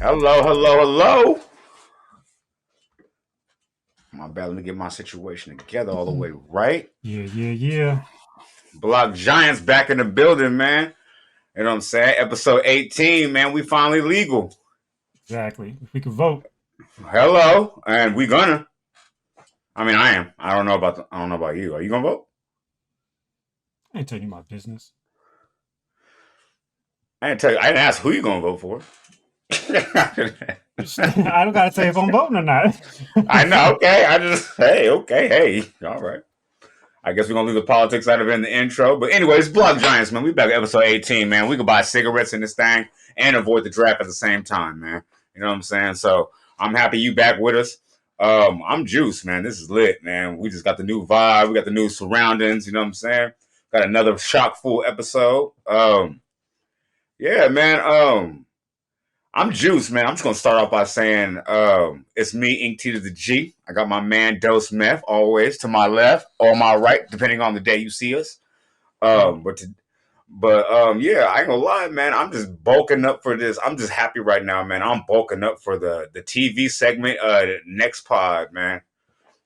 Hello, hello, hello. My bad. Let me get my situation together all the way right. Yeah. Block Giants back in the building, man. You know what I'm saying? Episode 18, man. We finally legal. Exactly. If we could vote, Hello, and we gonna. I mean, I am. I don't know about you. Are you gonna vote? I ain't taking my business. I didn't tell you. I didn't ask who you gonna vote for. I don't gotta say if I'm voting or not. I know. Okay. I just hey. Okay. Hey. All right. I guess we're gonna leave the politics out of it in the intro. But anyways, Block Giants, man. We back at episode 18, man. We can buy cigarettes in this thing and avoid the draft at the same time, man. You know what I'm saying? So I'm happy you back with us. I'm Juice, man. This is lit, man. We just got the new vibe. We got the new surroundings. You know what I'm saying? Got another shock full episode. Yeah, man. I'm Juice, man. I'm just gonna start off by saying it's me, Ink T to the G. I got my man Dose Meth always to my left or my right, depending on the day you see us. Hey, Um, but to, yeah, I ain't gonna lie, man. I'm just bulking up for this. I'm just happy right now, man. I'm bulking up for the TV segment. Next pod, man.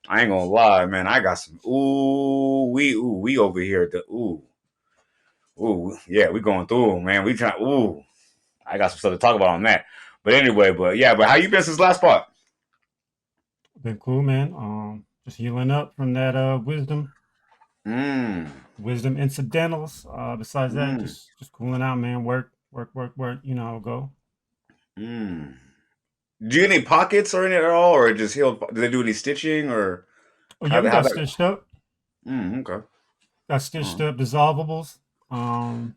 I ain't gonna lie, man. I got some ooh we over here. The yeah, we going through 'em, man. We trying I got some stuff to talk about on that. But anyway, but how you been since last part? been cool, man. Just healing up from that Mm, wisdom incidentals. Besides that, mm, just cooling out, man. Work. You know how it go. mm. Do you get any pockets or any at all, or just healed? Do they do any stitching or Oh yeah, we how got that? stitched up. Okay. Got stitched Uh, up dissolvables. Um,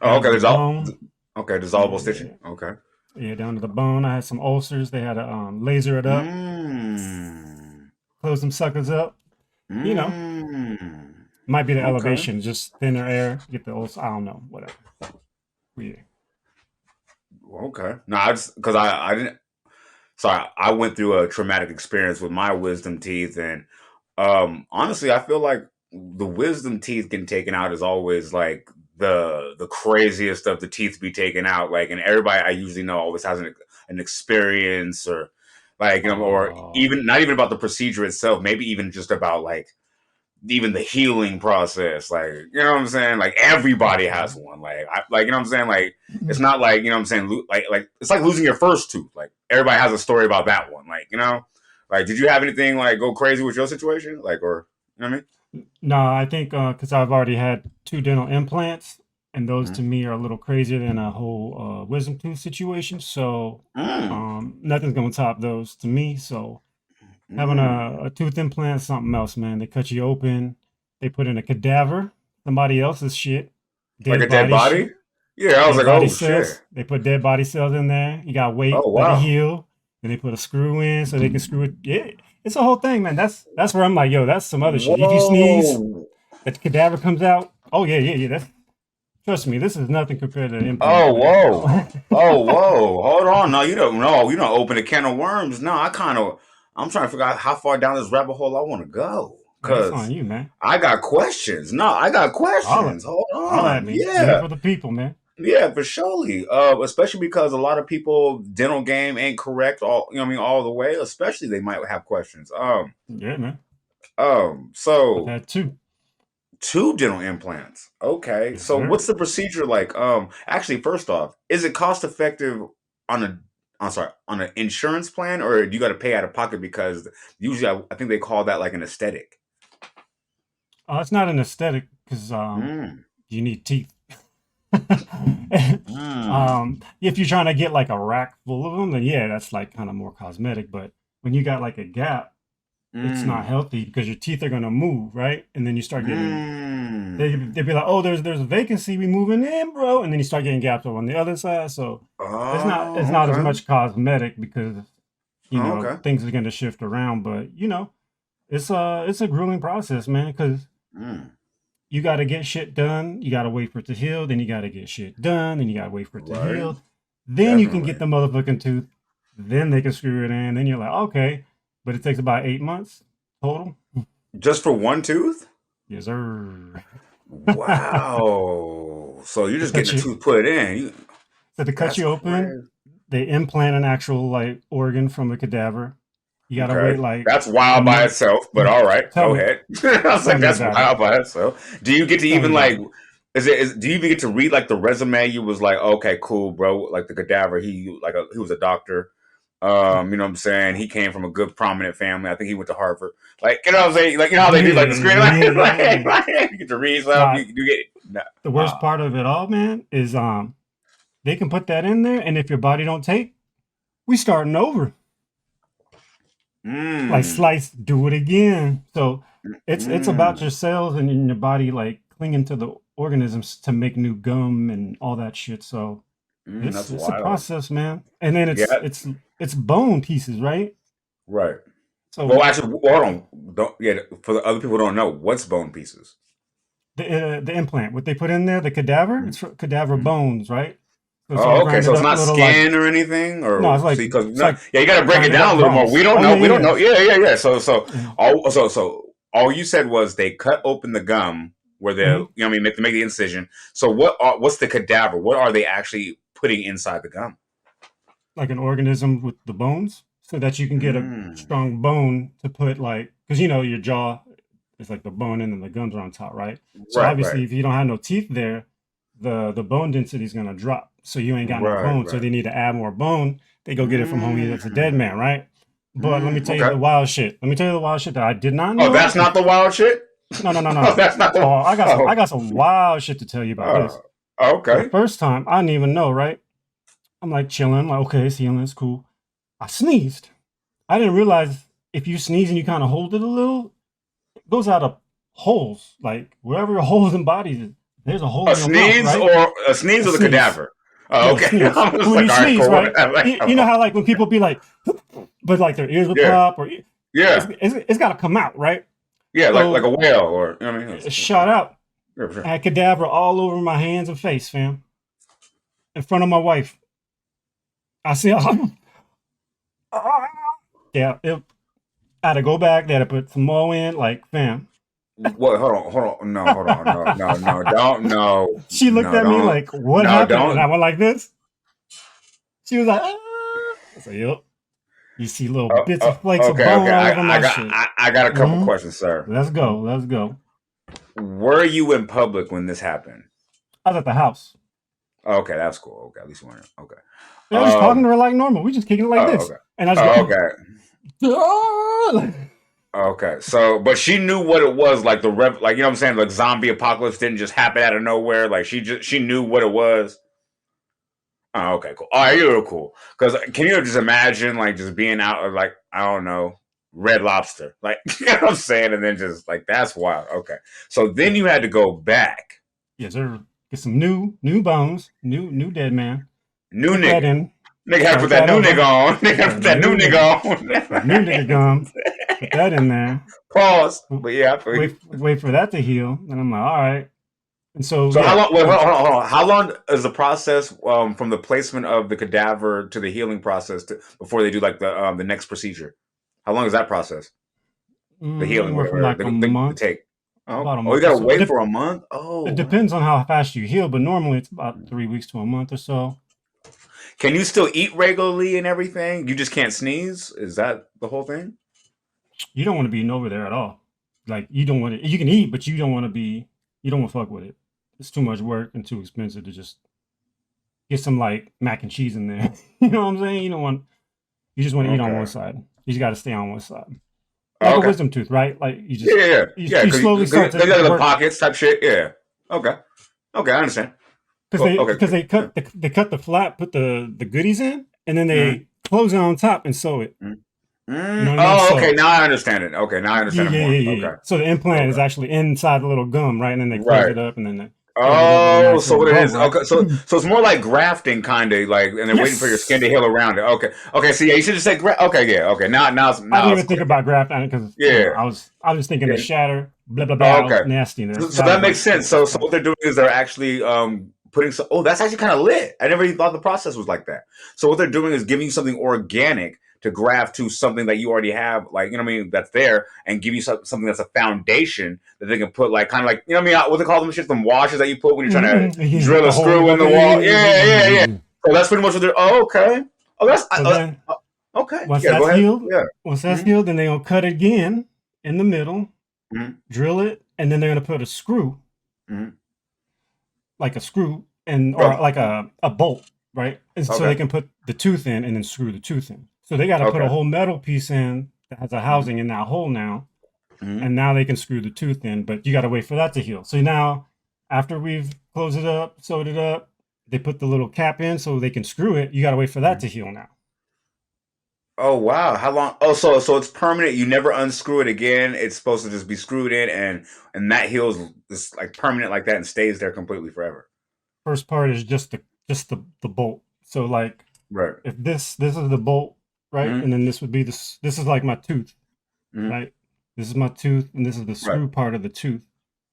oh, down to okay. the bone. Okay, dissolvable stitching. Yeah, Okay. yeah, down to the bone. I had some ulcers. They had to laser it up, Mm, close them suckers up. You know, mm. might be the Okay. elevation, just thinner air, get the ulcer. I don't know, whatever. Yeah. Okay. No, I just because I didn't. Sorry, I went through a traumatic experience with my wisdom teeth, and honestly, I feel like the wisdom teeth getting taken out is always like the craziest of the teeth to be taken out. Like, and everybody I usually know always has an experience, or like or Oh, even not even about the procedure itself. Maybe even just about like even the healing process. Like, you know what I'm saying? Like everybody has okay. one. Like you know what I'm saying? Like it's not like, you know what I'm saying, like it's like losing your first tooth. Like everybody has a story about that one. Like, you know? Like did you have anything like go crazy with your situation? Like or you know what No, I think because I've already had two dental implants, and those I to me are a little crazier than a whole wisdom tooth situation. So mean? nothing's gonna top those to me. So having a tooth implant is something else, man. They cut you open, they put in a cadaver, somebody else's shit, Like a dead dead body body? shit, Yeah, I was dead like, body oh shit. cells. They put dead body cells in there. You got to wait, Oh let it wow. heal. Then they put a screw in so they can screw it. Yeah, it's a whole thing, man. That's where I'm like, yo, that's some other shit. If you sneeze, Whoa. that cadaver comes out. Oh yeah. That's trust me, this is nothing compared to implants, Oh man. whoa. Oh whoa. Hold on. No, you don't know. You don't open a can of worms. No, I'm trying to figure out how far down this rabbit hole I want to go. Hey, that's on Cause you, man. I got questions. No, I got Holla, questions. Hold holla at on. me. I'm here Yeah. for the people, man. Yeah, for surely. Especially because a lot of people dental game ain't correct all you know what I mean all the way. Especially they might have questions. Yeah, man. I've So had two. two dental implants. Okay. Yes, So sir. what's the procedure like? Actually, first off, is it cost effective on a I'm sorry, on an insurance plan, or do you got to pay out of pocket because usually I think they call that like an aesthetic. It's not an aesthetic because Mm. you need teeth. Mm. If you're trying to get like a rack full of them, then yeah, that's like kind of more cosmetic. But when you got like a gap, it's not Mm. healthy because your teeth are gonna move, right? And then you start getting they'd Mm. be like, oh, there's a vacancy, we moving in, bro, and then you start getting gaps over on the other side. So it's Oh, not as okay. much cosmetic because Oh, okay. things are gonna shift around, but it's a grueling process, man, because Mm. you got to get shit done. You got to wait for it to heal. Then you got to get shit done. Then you got to wait for it to Right. heal. Then you can Definitely. get the motherfucking tooth. Then they can screw it in. Then you're like, okay, but it takes about 8 months total. Just for one tooth? Yes, sir. Wow. So you're They just getting cut a you. tooth put in. So they cut That's you open. crazy. they implant an actual like organ from a cadaver. You gotta wait Okay, like that's a wild by month. itself. But all right, Tell go me, ahead. I was tell like, me that's about it. wild by itself. Do you get to Tell me even about like? it. Do you even get to read like the resume? You was like, okay, cool, bro. Like the cadaver, he was a doctor. You know what I'm saying? He came from a good, prominent family. I think he went to Harvard. Like, you know what I'm saying? Like, you know how they do like the screen, Yeah. you get to read stuff. Nah, You get no. the worst part of it all, man, is they can put that in there, and if your body don't take, we starting over. Like Mm, slice, do it again. So it's about your mm, cells and in your body like clinging to the organisms to make new gum and all that shit. So that's it's a wild. process, man. And then Yeah, it's bone pieces, right? right. Well, So actually, hold on. Don't yeah. For the other people who don't know, what's bone pieces? the implant, what they put in there, the cadaver, it's for cadaver Mm-hmm. bones, right? So it's all Oh, okay. So grinded it's up, not little like skin or anything, no, or see, because it's like yeah, you got to break it grinded down up a little more. We bones. don't Oh know. yeah, We don't yeah, know. Yeah, yeah, yeah. yeah. All you said was they cut open the gum where they, Hmm. you know, what I mean, make the incision. So what's the cadaver? What are they actually putting inside the gum? Like an organism with the bones, so that you can get a Mm. strong bone to put like because your jaw is like the bone and then the gums are on top, right? So Right, right, obviously, if you don't have no teeth there, the bone density is gonna drop. So you ain't got no right, bone. So right. they need to add more bone. They go get it from homie that's a dead man, Mm. right? But let me tell you Okay. the wild shit. Let me tell you the wild shit that I did not Oh, that's know. not the wild shit. No, no, no, no, Oh, no. that's not Oh, the. I Oh, got some wild shit to tell you about this. oh, So the okay. first time, I didn't even know, right? I'm like chilling, like okay, it's healing, it's cool. I sneezed. I didn't realize if you sneeze and you kind of hold it a little, it goes out of holes. Like wherever your holes in bodies is, there's a hole in your mouth, right? A sneeze A or the sneeze. cadaver? Oh, Yeah, okay. sneeze. I So was when you like, all right, sneeze, cool. right? You know how like when people be like, but like their ears will Yeah, pop or yeah, it's got to come out, right? yeah, like So a whale, or you know what I mean? it shot out. Yeah, for I sure. had cadaver all over my hands and face, fam, in front of my wife. I see, yeah, I had to go back. They had to put some more in, like, fam. What? Hold on, no, hold on, no, don't, She looked at me don't, like, "What happened?" And I don't. went like this. She was like, "Ah." I said, "Yep." You see little bits of flakes of Okay, okay. bone all over my shit. I got a couple Hmm. questions, sir. Let's go. Let's go. Were you in public when this happened? I was at the house. Okay, that's cool. Okay, at least we're okay. Yeah, I was just talking to Um. her like normal. We just kicking it like Oh, this, okay. and I just Oh, go, okay. "Ah!" Okay, so but she knew what it was, like like you know what I'm saying, like zombie apocalypse didn't just happen out of nowhere. Like she knew what it was. Oh, okay, cool. All right, you're cool. Because can you just imagine like just being out of like I don't know Red Lobster, like you know what I'm saying, and then just like that's wild. Okay, so then you had to go back, yes, sir. Get some new bones, new dead man. new Put that nigga. in. Nigga had to put Start that that new over. nigga on. Nigga Put had to that put that new new nigga. That new nigga nigga gum. Put that in on. there. Pause. But yeah, I feel you. Wait for that to heal. And I'm like, all right. And so So how yeah, long? Wait, so hold on. How long is the process from the placement of the cadaver to the healing process before they do like the next procedure? How long is that process? The healing, anywhere from whatever like a the month, take. Oh, about a oh, you month or gotta so. wait for a month. It Oh, depends on how fast you heal, but normally it's about 3 weeks to a month or so. can you still eat regularly and everything? You just can't sneeze. Is that the whole thing? You don't want to be over there at all. Like you don't want to. You can eat, but you don't want to be. You don't want to fuck with it. It's too much work and too expensive to just get some like mac and cheese in there. You know what I'm saying? You don't want. You just want to eat on one Okay. side. You just got to stay on one side, like a Okay. wisdom tooth, right? Like you Yeah, just yeah, yeah. you slowly start They to got the work pockets type shit. Yeah. Okay. Okay, I understand. because Cool. they Okay. because they cut the flap, put the goodies in, and then Mm-hmm. they close it on top and sew it. You know what I mean? Oh, okay. So Now I understand it. Okay, now I yeah, understand it yeah, yeah, more. yeah, yeah. Okay. So the implant is Okay. actually inside the little gum, right? And then they close Right. it up, and then they close it up with a Oh, nice so little what it bow, is? right? Okay, so it's more like grafting, kind of like, and they're waiting for your skin to Yes. heal around it. Okay. Okay. So yeah, you should just say okay. Yeah. Okay. I didn't Now it's even think clicking. about graft on it because Yeah. I was thinking of Yeah. shatter, blah blah Oh, blah, okay. nastiness. So That that was makes like sense. So disgusting. what they're doing is they're actually putting some. Oh, that's actually kind of lit. I never even thought the process was like that. So what they're doing is giving you something organic to graft to something that you already have, like you know what I mean, that's there, and give you something that's a foundation that they can put, like kind of like you know what I mean, what they call them shit, them washers that you put when you're trying to Mm-hmm. drill The a hole in screw the in the wall. Yeah, yeah, yeah. thing. So that's pretty much what they're. Oh, okay. Oh, that's So then okay. once Yeah, go that's ahead. healed, Yeah. then they're gonna cut it again in the middle, Mm-hmm. drill it, and then they're gonna put a screw, Mm-hmm. like a screw, and or Okay. like a bolt, right? And so they Okay. can put the tooth in and then screw the tooth in. So they got to put a Okay. whole metal piece in that has a Mm-hmm. housing in that hole now, Mm-hmm. and now they can screw the tooth in. But you got to wait for that to heal. So now, after we've closed it up, sewed it up, they put the little cap in so they can screw it. You got to wait for that Mm-hmm. to heal now. Oh wow, how long? Oh, so it's permanent. You never unscrew it again. It's supposed to just be screwed in, and that heals just like permanent like that and stays there completely forever. First part is just the bolt. So like Right. if this is the bolt, right, Mm-hmm. and then this would be this is like my tooth, Mm-hmm. right? This is my tooth, and this is the Right. screw part of the tooth.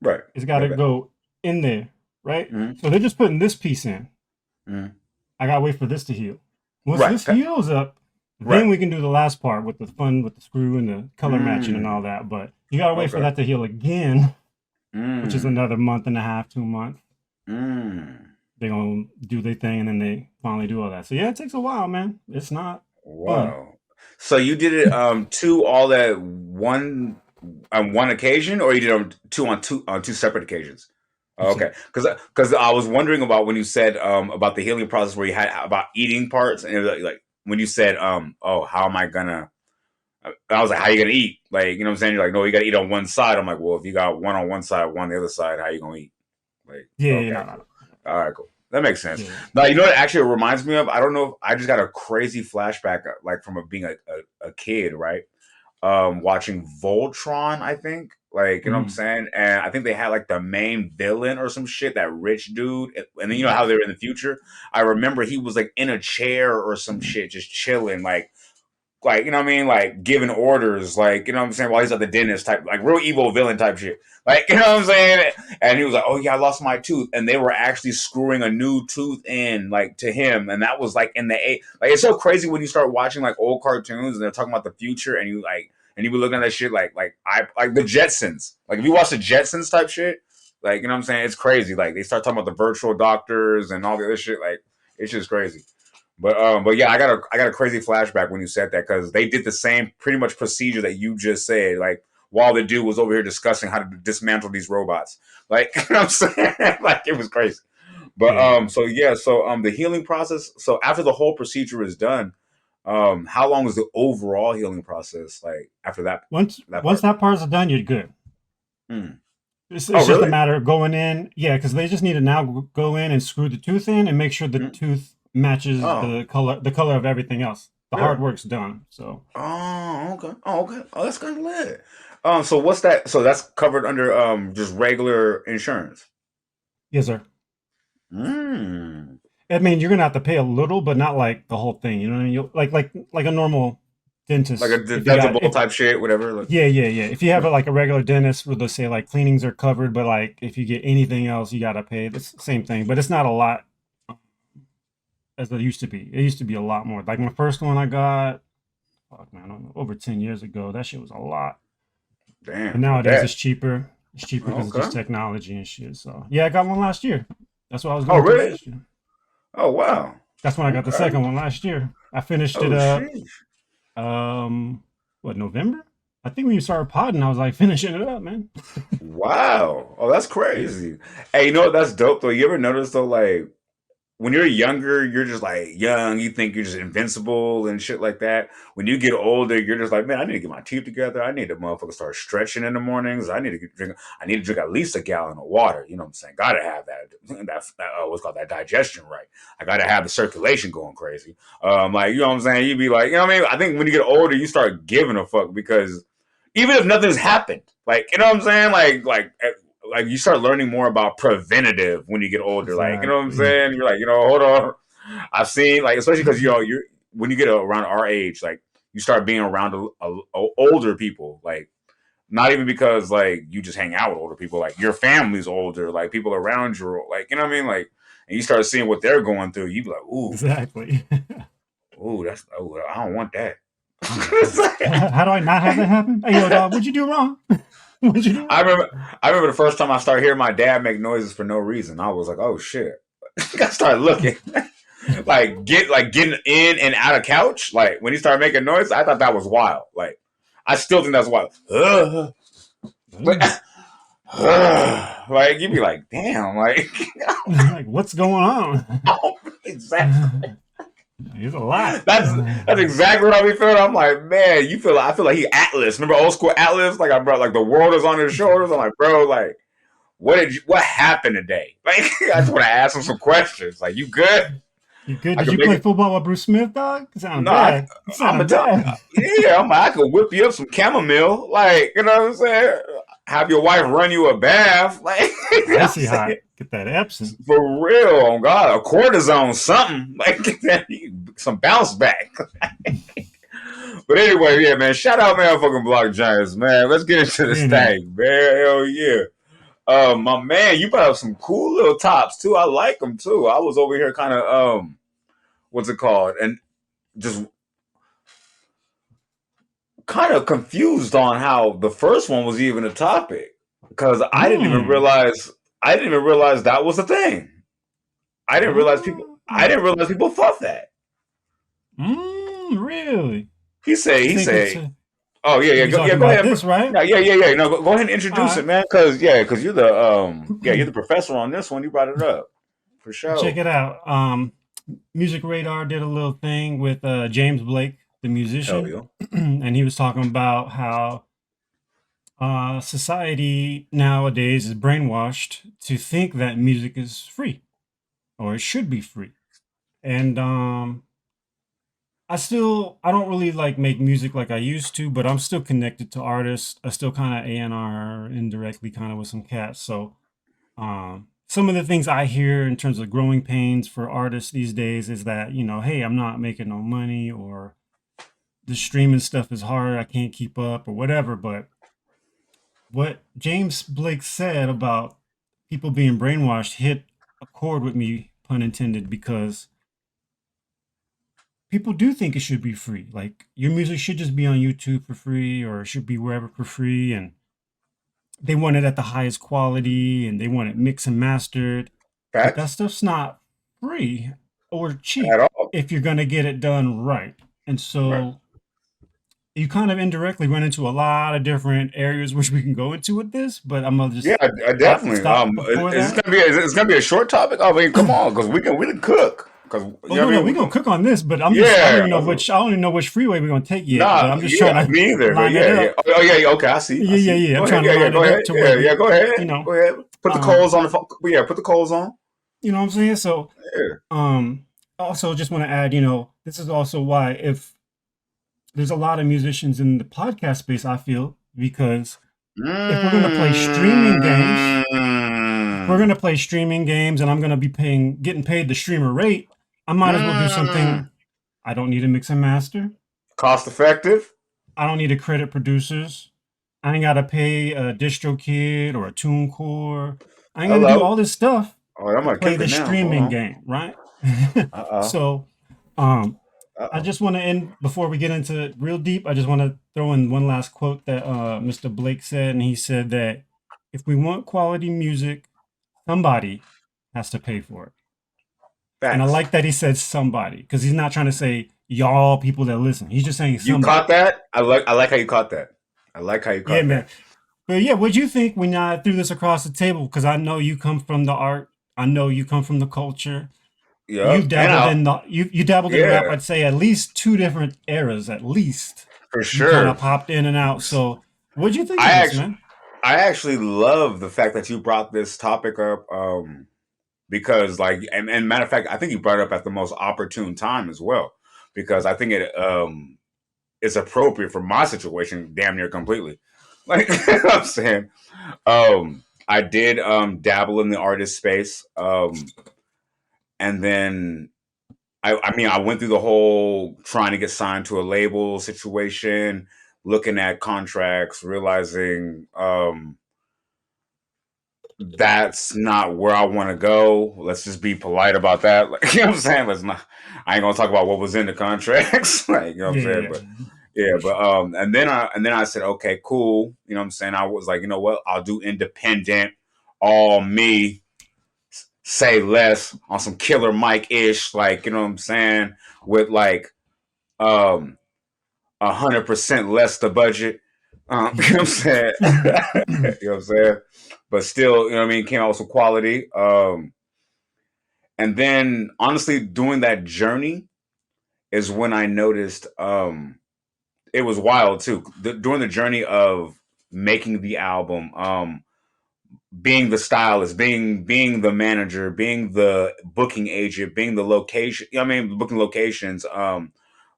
Right. It's got to Okay. go in there, right? Mm-hmm. So they're just putting this piece in. Mm-hmm. I gotta wait for this to heal. Once Right. this heals up, then Right. we can do the last part with the fun with the screw and the color matching and all Mm. that. But you gotta wait for Okay. that to heal again, which is Mm. another month and a half, 2 months. Mm. They're gonna do their thing and then they finally do all that. So yeah, it takes a while, man. It's not fun. Wow. So you did it two all at one on one occasion, or you did them two separate occasions? Two Okay, separate. because I was wondering about when you said about the healing process where you had about eating parts, and it was like when you said oh, how am I gonna? I was like, how you gonna eat? Like, you know what I'm saying? You're like, no, you gotta eat on one side. I'm like, well, if you got one on one side, one on the other side, how you gonna eat? Like, Yeah, yeah, okay, no, no, cool. no. All right, cool. That makes sense. Yeah. Now, you know what it actually reminds me of? I don't know if I just got a crazy flashback, like from being a kid, right? Watching Voltron, I think. Like, you know what I'm Mm-hmm. saying? And I think they had like the main villain or some shit, that rich dude. And then you know how Yes. they were in the future? I remember he was like in a chair or some shit, just chilling, like you know what I mean, like giving orders, like you know what I'm saying, while he's at the dentist type, like real evil villain type shit, like you know what I'm saying. And he was like, "Oh yeah, I lost my tooth," and they were actually screwing a new tooth in, like to him, and that was like in the eight. Like it's so crazy when you start watching like old cartoons and they're talking about the future, and you be looking at that shit like I like the Jetsons. Like if you watch the Jetsons type shit, like you know what I'm saying, it's crazy. Like they start talking about the virtual doctors and all the other shit, like it's just crazy. But yeah, I got a crazy flashback when you said that because they did the same pretty much procedure that you just said. Like while the dude was over here discussing how to dismantle these robots, like you know what I'm saying, like it was crazy. But Yeah, yeah. so yeah, so the healing process. So after the whole procedure is done, how long is the overall healing process? Like after that Once part? that part's done, you're good. Hmm. It's Oh just a really? matter of going in, yeah, because they just need to now go in and screw the tooth in and make sure the Hmm. tooth matches Oh the color of everything else. The yeah. hard work's done. So Oh, okay. Oh, okay. Oh, that's kind of lit. So what's that? So that's covered under just regular insurance. yes, sir. Mm. I mean, you're gonna have to pay a little, but not like the whole thing. You know what I mean? Like a normal Like a dentist. If you got deductible if type shit, whatever. Like, yeah, yeah, yeah. If you have yeah. like a regular dentist where they say like cleanings are covered, but like if you get anything else, you gotta pay. It's the same thing, but it's not a lot as it used to be. It used to be a lot more. Like my first one I got, fuck man, I don't know, over 10 years ago. That shit was a lot. But Damn, I nowadays bet. it's cheaper. It's cheaper because it's Okay. just technology and shit. So yeah, I got one last year. That's what I was Oh, going through really? last year. Oh, wow. That's when I got the Okay. second one last year. I finished it Oh, up. sheesh. What, November? I think when you started podding, I was like finishing it up, man. Wow. Oh, that's crazy. Hey, you know what? That's dope though. You ever notice though, like when you're younger, you're just like young. You think you're just invincible and shit like that. When you get older, you're just like, man, I need to get my teeth together. I need to motherfucker start stretching in the mornings. I need to drink at least a gallon of water. You know what I'm saying? Gotta have that what's called that digestion right. I gotta have the circulation going crazy. Like you know what I'm saying? You be like, you know what I mean? I think when you get older, you start giving a fuck because even if nothing's happened, like you know what I'm saying? Like you start learning more about preventative when you get older. Like you know what I'm Exactly. saying? You're like, hold on. I've seen like especially because you're when you get around our age, like you start being around older people. Like not even because like you just hang out with older people. Like your family's older. Like people around you, are, like you know what I mean? Like and you start seeing what they're going through. You be like, Exactly. I don't want that. How do I not have that happen? Hey, yo, dog, what'd you do wrong? What'd you do I wrong? remember I remember the first time I started hearing my dad make noises for no reason. I was like, oh shit. I started looking. getting in and out of couch. Like when he started making noise, I thought that was wild. Like I still think that's wild. But like you'd be like, damn, like Like, what's going on? exactly. He's a lot. That's exactly what I be feeling. I'm like, man, I feel like he Atlas. Remember old school Atlas? Like I brought like the world is on his shoulders. I'm like, bro, like what happened today? Like I just want to ask him some questions. Like, you good? You good? I Did could you make play it. football with Bruce Smith, dog? You sound No, bad. You I'm a sounded bad. yeah. I'm like, I could whip you up some chamomile. Like, you know what I'm saying? Have your wife run you a bath. Like, you know what I'm Icy saying? hot. Get that Epsom. For real, on God, a cortisone, something like some bounce back. But anyway, yeah, man. Shout out, man, fucking Block Giants, man. Let's get into this You know. thing, man. Hell yeah. My man, you brought up some cool little tops too. I like them too. I was over here kind of what's it called, and just kind of confused on how the first one was even a topic because Mm. I didn't even realize that was a thing. I Oh. didn't realize people thought that. Really? You He think it's said, oh yeah, you're yeah, talking go about ahead. this, right? No, yeah. No, go ahead and All introduce it, right. man. Cause you're the professor on this one. You brought it up for Check sure. it out. Music Radar did a little thing with James Blake, the Hell musician, yeah, and he was talking about how society nowadays is brainwashed to think that music is free or it should be free. And I don't really like make music like I used to, but I'm still connected to artists. I still kind of A&R indirectly kind of with some cats. So some of the things I hear in terms of growing pains for artists these days is that, hey, I'm not making no money, or the streaming stuff is hard, I can't keep up, or whatever. But what James Blake said about people being brainwashed hit a chord with me, pun intended, because people do think it should be free. Like your music should just be on YouTube for free, or it should be wherever for free. And they want it at the highest quality, and they want it mixed and mastered. But that facts stuff's not free or at cheap all. if you're going to get it done right. And Right. so you kind of indirectly run into a lot of different areas which we can go into with this, but I'm gonna Yeah, just I definitely. stop before Is this that. gonna be a short topic? I mean, come on, because we can cook. Because Oh you know no, what I no, mean. we're We gonna can. cook on this, but Yeah. I don't even know which freeway we're gonna take yet. But Nah. I'm just trying Yeah. to Me either. But line it yeah. up. Yeah. Okay. I see. I see. Yeah. I'm Go ahead. trying to Yeah. line Go it up ahead. to where Yeah. we, Go ahead. you know, Go ahead. Put the um, coals on the. Yeah. Put the coals on. you know what I'm saying? So Yeah. also just want to add, this is also why if there's a lot of musicians in the podcast space, I feel, because if we're gonna play streaming games, if we're Mm. gonna play streaming games and I'm gonna be getting paid the streamer rate, I might as well do Mm. something. I don't need to mix and master. Cost effective. I don't need to credit producers. I ain't gotta pay a distro kid or a tune core. I ain't gotta do Hello. all this stuff Oh, I'm to gonna play cook it the now. Hold streaming on. game, right? Uh oh. So um Uh I oh. just want to end before we get into it real deep. I just want to throw in one last quote that Mr. Blake said, and he said that if we want quality music, somebody has to pay for it. And I Facts. like that he said somebody because he's not trying to say y'all people that listen. He's just saying You somebody. caught that? I like how you caught that. I like how you Yeah, caught man. that. But yeah, what'd you think when I threw this across the table? Because I know you come from the art. I know you come from the culture. Yep. And I You dabbled in rap. yeah, I'd say at least two different eras. At least for you kind sure. of popped in and out. So what'd you think I of this, actually man? I actually love the fact that you brought this topic up because like and matter of fact, I think you brought it up at the most opportune time as well because I think it is appropriate for my situation damn near completely. Like you know what I'm saying, I did dabble in the artist space, and then I mean I went through the whole trying to get signed to a label situation, looking at contracts, realizing that's not where I want to go. Let's just be polite about that. Like, you know what I'm saying? Let's not. I ain't gonna talk about what was in the contracts. Like, you know what I'm Yeah, saying? yeah, But yeah, for but sure. and then I said, okay, cool. You know what I'm saying? I was like, you know what? I'll do independent, all me. Say Less on some Killer Mike ish, like, you know what I'm saying, with like 100% less the budget. You know what I'm saying? You know what I'm saying? But still, you know what I mean, came out with some quality. And then honestly, doing that journey is when I noticed it was wild too. During the journey of making the album, being the stylist, being the manager, being the booking agent, being the location. You know what I mean, booking locations.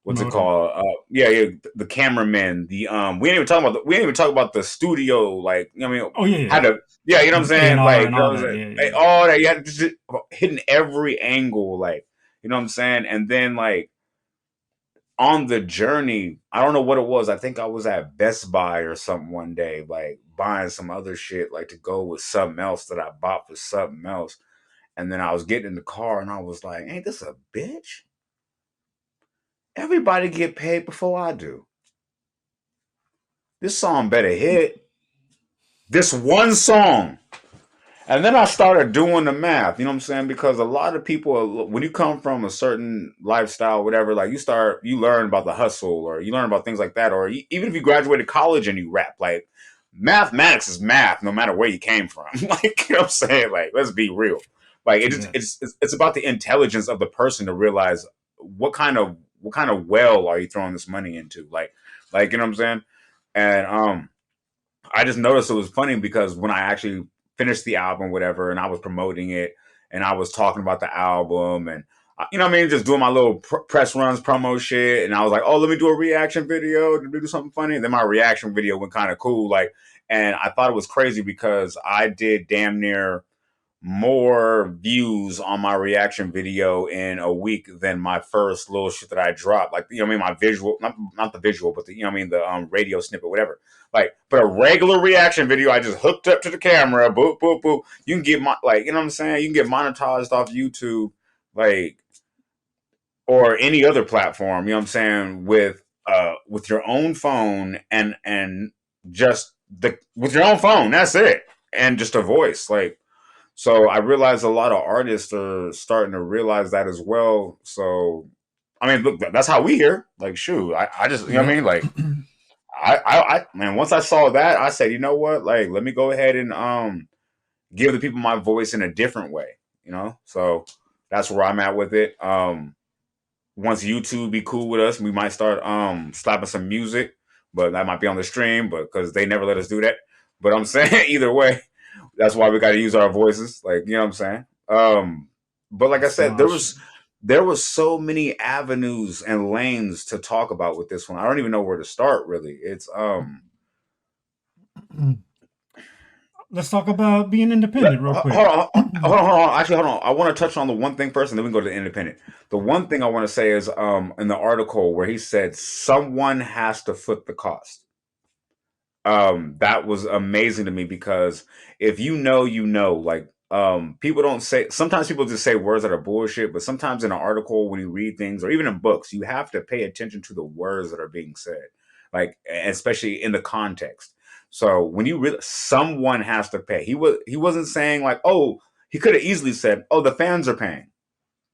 What's it Promoting. called? Yeah, the cameramen. The we didn't even talk about the studio. Like, you know what I mean, Oh yeah, how yeah. to, yeah, you know what I'm The A and saying. R Like, and you know all what I'm that. saying. Yeah, Like, yeah. all that, yeah, just hitting every angle. Like, you know what I'm saying. And then like on the journey, I don't know what it was. I think I was at Best Buy or something one day, like buying some other shit, like to go with something else that I bought for something else. And then I was getting in the car and I was like, ain't this a bitch? Everybody get paid before I do. This song better hit. This one song. And then I started doing the math, you know what I'm saying? Because a lot of people, when you come from a certain lifestyle, whatever, like you learn about the hustle or you learn about things like that. Or even if you graduated college and you rap, like mathematics is math no matter where you came from. Like, you know what I'm saying? Like, let's be real. Like, Yeah. it's about the intelligence of the person to realize what kind of well are you throwing this money into? Like, you know what I'm saying? And I just noticed it was funny because when I actually finished the album, whatever, and I was promoting it and I was talking about the album and you know what I mean, just doing my little press runs, promo shit, and I was like, oh, let me do a reaction video to do something funny. And then my reaction video went kind of cool, like, and I thought it was crazy because I did damn near more views on my reaction video in a week than my first little shit that I dropped. Like, you know what I mean? My visual, not the visual, but the, you know what I mean? The radio snippet, whatever. Like, but a regular reaction video, I just hooked up to the camera, boop, boop, boop. You can get like, you know what I'm saying? You can get monetized off YouTube, like, or any other platform, you know what I'm saying? With your own phone and just with your own phone, that's it. And just a voice. Like, so I realize a lot of artists are starting to realize that as well. So, I mean, look, that's how we hear. Like, shoot, I just, you know what I Yep. mean? Like, man, once I saw that, I said, you know what? Like, let me go ahead and give the people my voice in a different way. You know, so that's where I'm at with it. Once YouTube be cool with us, we might start slapping some music, but that might be on the stream, but because they never let us do that. But I'm saying either way, that's why we got to use our voices. Like, you know what I'm saying? But like I That's said, wild shit. there was so many avenues and lanes to talk about with this one. I don't even know where to start. Really, it's Let's talk about being independent real quick. hold on, hold on. Actually, hold on. I want to touch on the one thing first, and then we can go to the independent. The one thing I want to say is in the article where he said someone has to foot the cost. That was amazing to me because if you know, you know, like people don't say, sometimes people just say words that are bullshit, but sometimes in an article when you read things or even in books you have to pay attention to the words that are being said, like especially in the context. So when you really, someone has to pay. He wasn't saying like, oh, he could have easily said, oh, the fans are paying.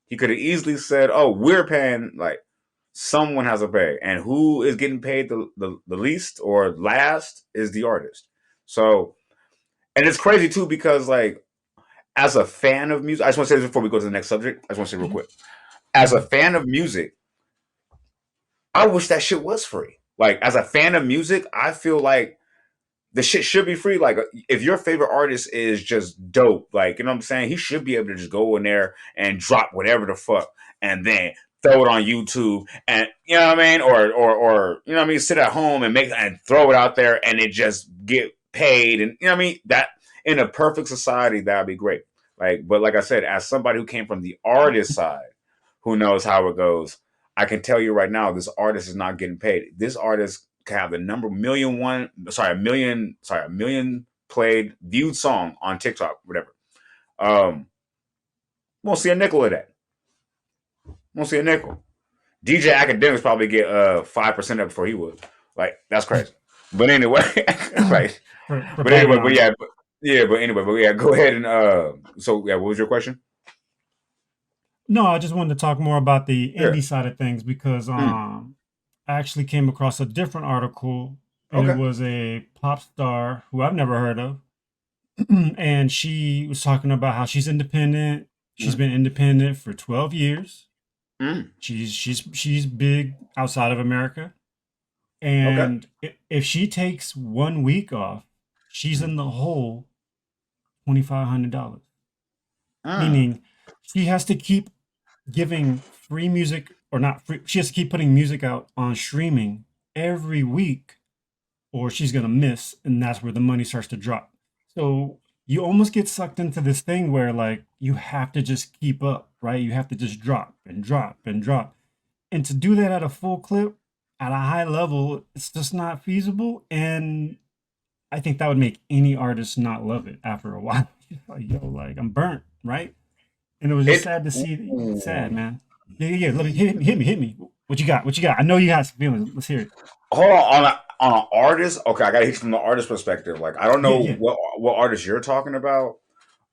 He could have easily said, oh, we're paying. Like, someone has to pay. And who is getting paid the least or last is the artist. So, and it's crazy too because, like, as a fan of music, I just want to say this before we go to the next subject. I just want to say real quick. As a fan of music, I wish that shit was free. Like, as a fan of music, I feel like the shit should be free. Like, if your favorite artist is just dope, like, you know what I'm saying, he should be able to just go in there and drop whatever the fuck, and then throw it on YouTube, and you know what I mean, or you know what I mean, sit at home and make and throw it out there, and it just get paid, and you know what I mean. That in a perfect society, that'd be great. Like, but like I said, as somebody who came from the artist side, who knows how it goes, I can tell you right now, this artist is not getting paid. This artist can have the number a million played viewed song on TikTok, whatever. Um, won't see a nickel of that. Won't see a nickel. DJ Academics probably get 5% of it before he would. Like, that's crazy. But anyway, like, for but anyway, but background. yeah, Yeah, but anyway, but yeah, go ahead and so yeah, what was your question? No, I just wanted to talk more about the Yeah. indie side of things because Mm. I actually came across a different article, and it Okay. was a pop star who I've never heard of. And she was talking about how she's independent. She's Mm. been independent for 12 years. Mm. She's big outside of America. Okay. And if she takes 1 week off, she's Mm. in the hole $2,500. Mm. Meaning she has to keep giving free music, or not free, she has to keep putting music out on streaming every week, or she's gonna miss, and that's where the money starts to drop. So you almost get sucked into this thing where like you have to just keep up, right? You have to just drop and drop and drop. And to do that at a full clip, at a high level, it's just not feasible. And I think that would make any artist not love it after a while. Like, yo, like I'm burnt, right? And it was just It. sad to see. Sad, Ooh. man. Yeah, yeah, yeah. Let me hit me. What you got? What you got? I know you got some feelings. Let's hear it. Hold on an artist. Okay, I gotta hit you from the artist perspective. Like I don't Yeah, know yeah. what artist you're talking about.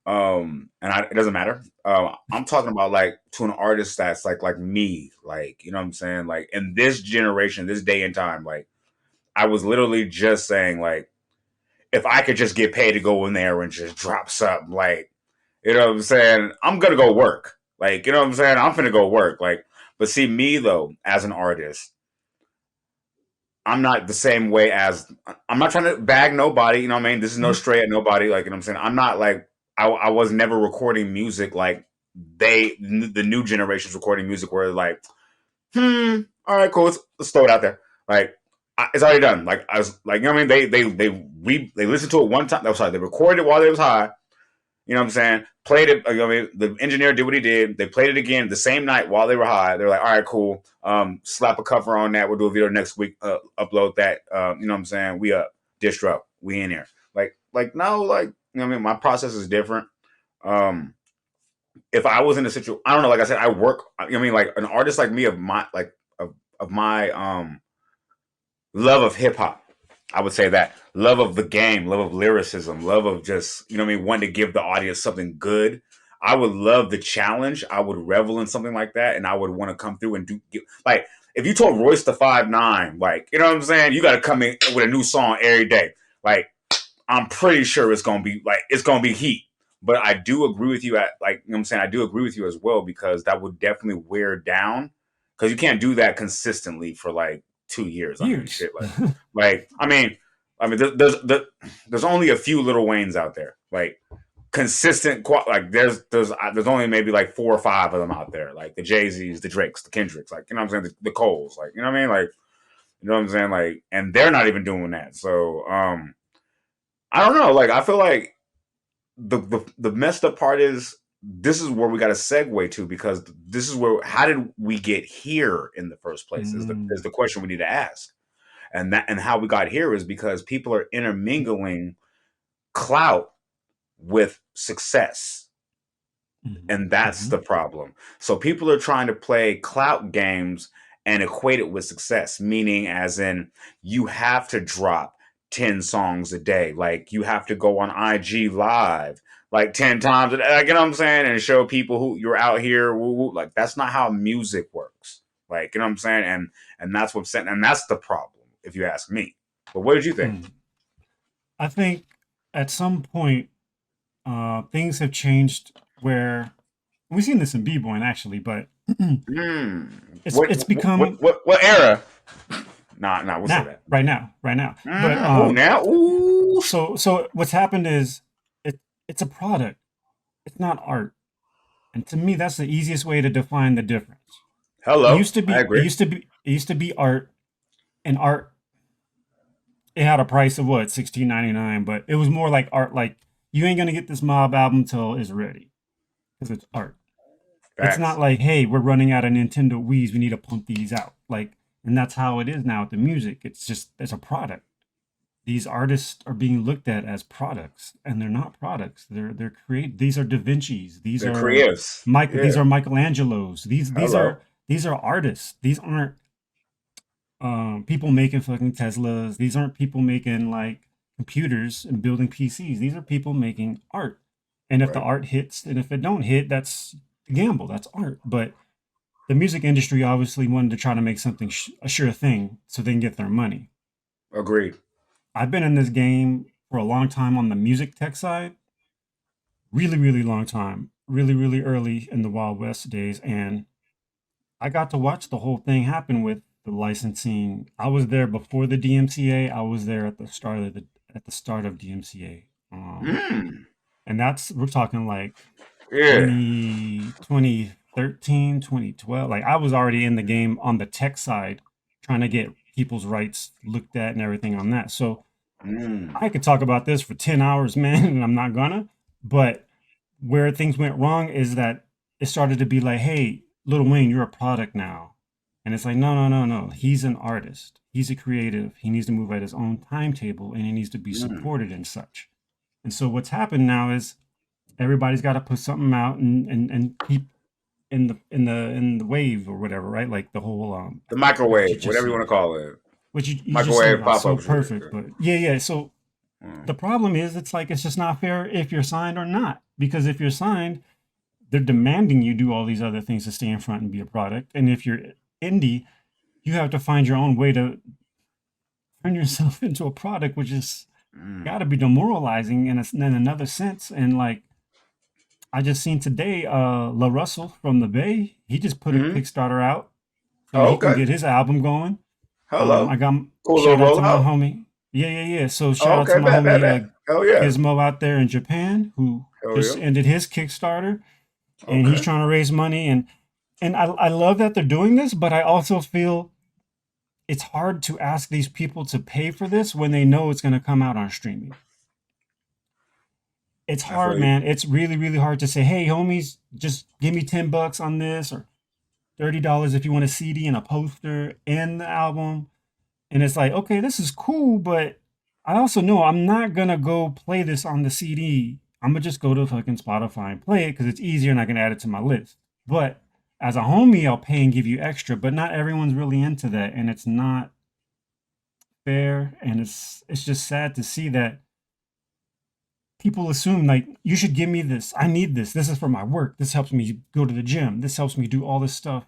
It doesn't matter. I'm talking about like to an artist that's like me, like you know what I'm saying, like in this generation, this day and time, like I was literally just saying, like if I could just get paid to go in there and just drop something, like you know what I'm saying, I'm gonna go work, like you know what I'm saying, I'm gonna go work, like. But see me though, as an artist, I'm not the same way as I'm not trying to bag nobody. You know what I mean? This is no Mhm. stray at nobody. Like you know what I'm saying. I'm not like I was never recording music like the new generation's recording music where like all right cool let's throw it out there like it's already done. Like I was like you know what I mean. They listened to it one time. I'm sorry. They recorded it while it was high. You know what I'm saying? Played it. I mean, the engineer did what he did. They played it again the same night while they were high. They're like, all right, cool. Slap a cover on that. We'll do a video next week. Upload that. You know what I'm saying? We up. Distro. We in here. Like no, like you know what I mean. My process is different. Um, if I was in a situation, I don't know. Like I said, I work. I mean, like an artist like me of my love of hip hop. I would say that love of the game, love of lyricism, love of just you know what I mean, wanting to give the audience something good. I would love the challenge. I would revel in something like that, and I would want to come through and like if you told Royce the 5'9", like you know what I'm saying, you got to come in with a new song every day. Like I'm pretty sure it's gonna be heat. But I do agree with you at like you know what I'm saying. I do agree with you as well because that would definitely wear down because you can't do that consistently for like 2 years. I mean, Years. shit. Like there's only a few Little Waynes out there. Like consistent, like there's only maybe like 4 or 5 of them out there. Like the Jay Z's, the Drakes, the Kendricks, like you know what I'm saying, the Coles, like you know what I mean, like you know what I'm saying, like and they're not even doing that. So I don't know. Like I feel like the messed up part is this is where we got to segue to because this is where how did we get here in the first place is Mm, the question we need to ask, and how we got here is because people are intermingling clout with success, mhm, and that's the mhm, problem. So people are trying to play clout games and equate it with success, meaning as in you have to drop 10 songs a day. Like you have to go on IG live like 10 times a day, like, you know what I'm saying? And show people who you're out here. Woo, woo. Like that's not how music works. Like, you know what I'm saying? And that's what's saying, and that's the problem, if you ask me. But what did you think? mm. I think at some point things have changed where we've seen this in b-boying actually, but Hmm. it's become What era? Nah, we'll say now, that. right now. But Who now? Ooh. so what's happened is it's a product. It's not art. And to me, that's the easiest way to define the difference. Hello. I agree. It used to be art, and art it had a price of what 16.99, but it was more like art. Like you ain't gonna get this Mob album till it's ready because it's art. It's not Facts. like hey, we're running out of Nintendo Wii's, we need to pump these out. Like, and that's how it is now with the music. It's just it's a product. These artists are being looked at as products, and they're not products. They're create. These are Da Vinci's. They're creatives. These Yeah. are Michelangelos. Hello. These are artists. These aren't people making fucking Teslas. These aren't people making like computers and building PCs. These are people making art. And if the Right. art hits and if it don't hit, that's a gamble. That's art. But the music industry obviously wanted to try to make something a sure thing so they can get their money. Agreed. I've been in this game for a long time on the music tech side, really, really long time, really, really early in the Wild West days. And I got to watch the whole thing happen with the licensing. I was there before the DMCA. I was there at the start of DMCA. And that's we're talking like Yeah. 2013, 2012. Like I was already in the game on the tech side trying to get people's rights looked at and everything on that. So I could talk about this for 10 hours, man, and I'm not gonna. But where things went wrong is that it started to be like, hey, Lil Wayne, you're a product now. And it's like, no, no, no, no. He's an artist. He's a creative. He needs to move at his own timetable and he needs to be supported and such. And so what's happened now is everybody's got to put something out and keep in the wave or whatever, right? Like the whole The what you microwave, just whatever you want said. to call it. What you just said Microwave about pop so up shit. perfect, but yeah. So Mm. the problem is it's like it's just not fair if you're signed or not. Because if you're signed, they're demanding you do all these other things to stay in front and be a product. And if you're indie, you have to find your own way to turn yourself into a product, which is got to be demoralizing in another sense. And like I just seen today, La Russell from the Bay, he just put a Mm-hmm. Kickstarter out so Oh, he can okay. get his album going. Hello. I got Cool little shout out to my rollout. homie. Yeah. So shout Oh, out to okay. my Bet, bet, homie bet. Hell yeah. Gizmo out there in Japan who Hell just yeah. ended his Kickstarter and he's Okay. trying to raise money and I love that they're doing this, but I also feel it's hard to ask these people to pay for this when they know it's going to come out on streaming. It's I feel hard, you. man. It's really, really hard to say, hey, homies, just give me $10 on this or $30 if you want a CD and a poster and the album. And it's like, okay, this is cool, but I also know I'm not gonna go play this on the CD. I'm gonna just go to fucking Spotify and play it because it's easier and I can add it to my list. But as a homie, I'll pay and give you extra, but not everyone's really into that, and it's not fair. And it's just sad to see that people assume like you should give me this. I need this. This is for my work. This helps me go to the gym. This helps me do all this stuff.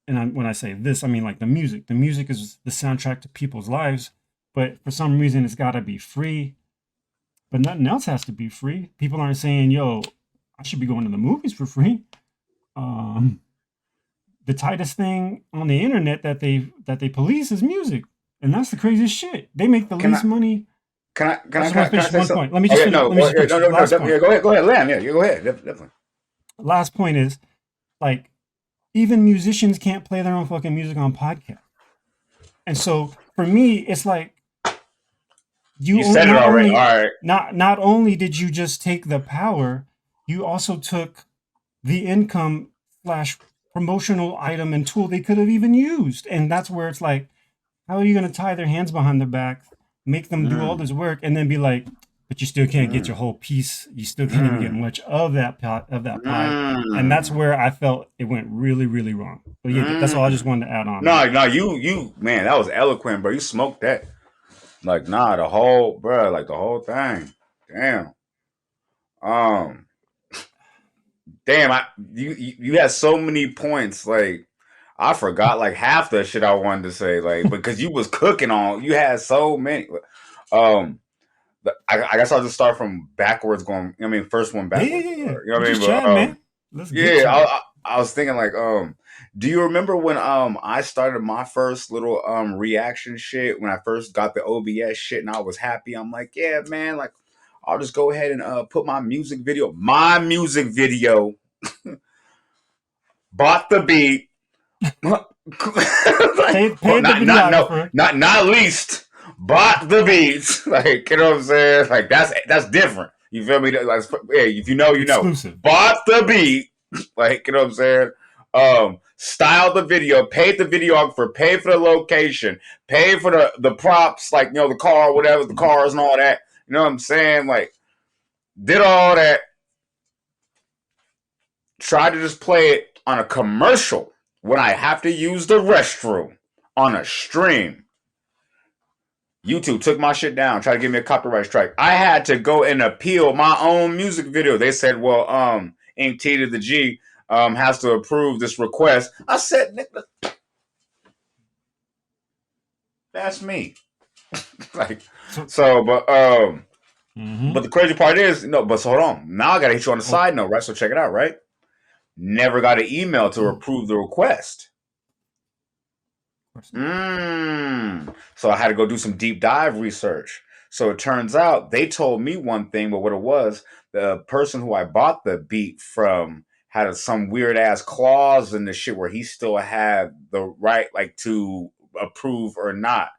And when I say this, I mean like the music. The music is the soundtrack to people's lives, but for some reason it's got to be free. But nothing else has to be free. People aren't saying, "Yo, I should be going to the movies for free." Um, the tightest thing on the internet that they police is music, and that's the craziest shit. They make the Can least I money. can I I can I just can want I, to can I finish say one something? point. Let me Oh just yeah, finish. no, Let me just finish. no, Last definitely, point. yeah, go ahead, Lamb. Yeah, go ahead, definitely. Last point is like even musicians can't play their own fucking music on podcast. And so for me, it's like You said it not already. All only right. not only did you just take the power, you also took the income slash promotional item and tool they could have even used. And that's where it's like, how are you going to tie their hands behind their back, make them do all Mm, this work, and then be like, but you still can't get mm, your whole piece. You still can't even get mm, much of that pot of that pie. And that's mm, where I felt it went really, really wrong. But yeah, that's all I just mm. wanted to add on, man. No, no, you, man, that was eloquent, bro. You smoked that. Like, nah, the whole, bro, like the whole thing. Damn. Um, damn, you had so many points. Like, I forgot like half the shit I wanted to say. Like, because you was cooking on, you had so many. Um, I guess I'll just start from backwards, going. I mean, first one backwards. Yeah. You know We what I just mean? But chatting, man. Let's get yeah, to it. I was thinking like, do you remember when I started my first little reaction shit when I first got the OBS shit and I was happy? I'm like, yeah, man, like I'll just go ahead and put my music video, bought the beat, like, Paid the videographer. not least, bought the beats, like you know what I'm saying? Like that's different. You feel me? Like, yeah, if you know, you know. Exclusive. Bought the beat, like you know what I'm saying? Styled the video, paid the videographer, paid for the location, paid for the props, like you know the car, whatever the cars and all that. You know what I'm saying? Like did all that, tried to just play it on a commercial when I have to use the restroom on a stream. YouTube took my shit down, tried to give me a copyright strike. I had to go and appeal my own music video. They said, well, Ink T to the G has to approve this request. I said, nigga, that's me. Like, but the crazy part is, but so hold on. Now I gotta hit you on the side note, right? So check it out, right? Never got an email to approve the request. So I had to go do some deep dive research. So it turns out they told me one thing, but what it was, the person who I bought the beat from had some weird ass clause in the shit where he still had the right, like, to approve or not,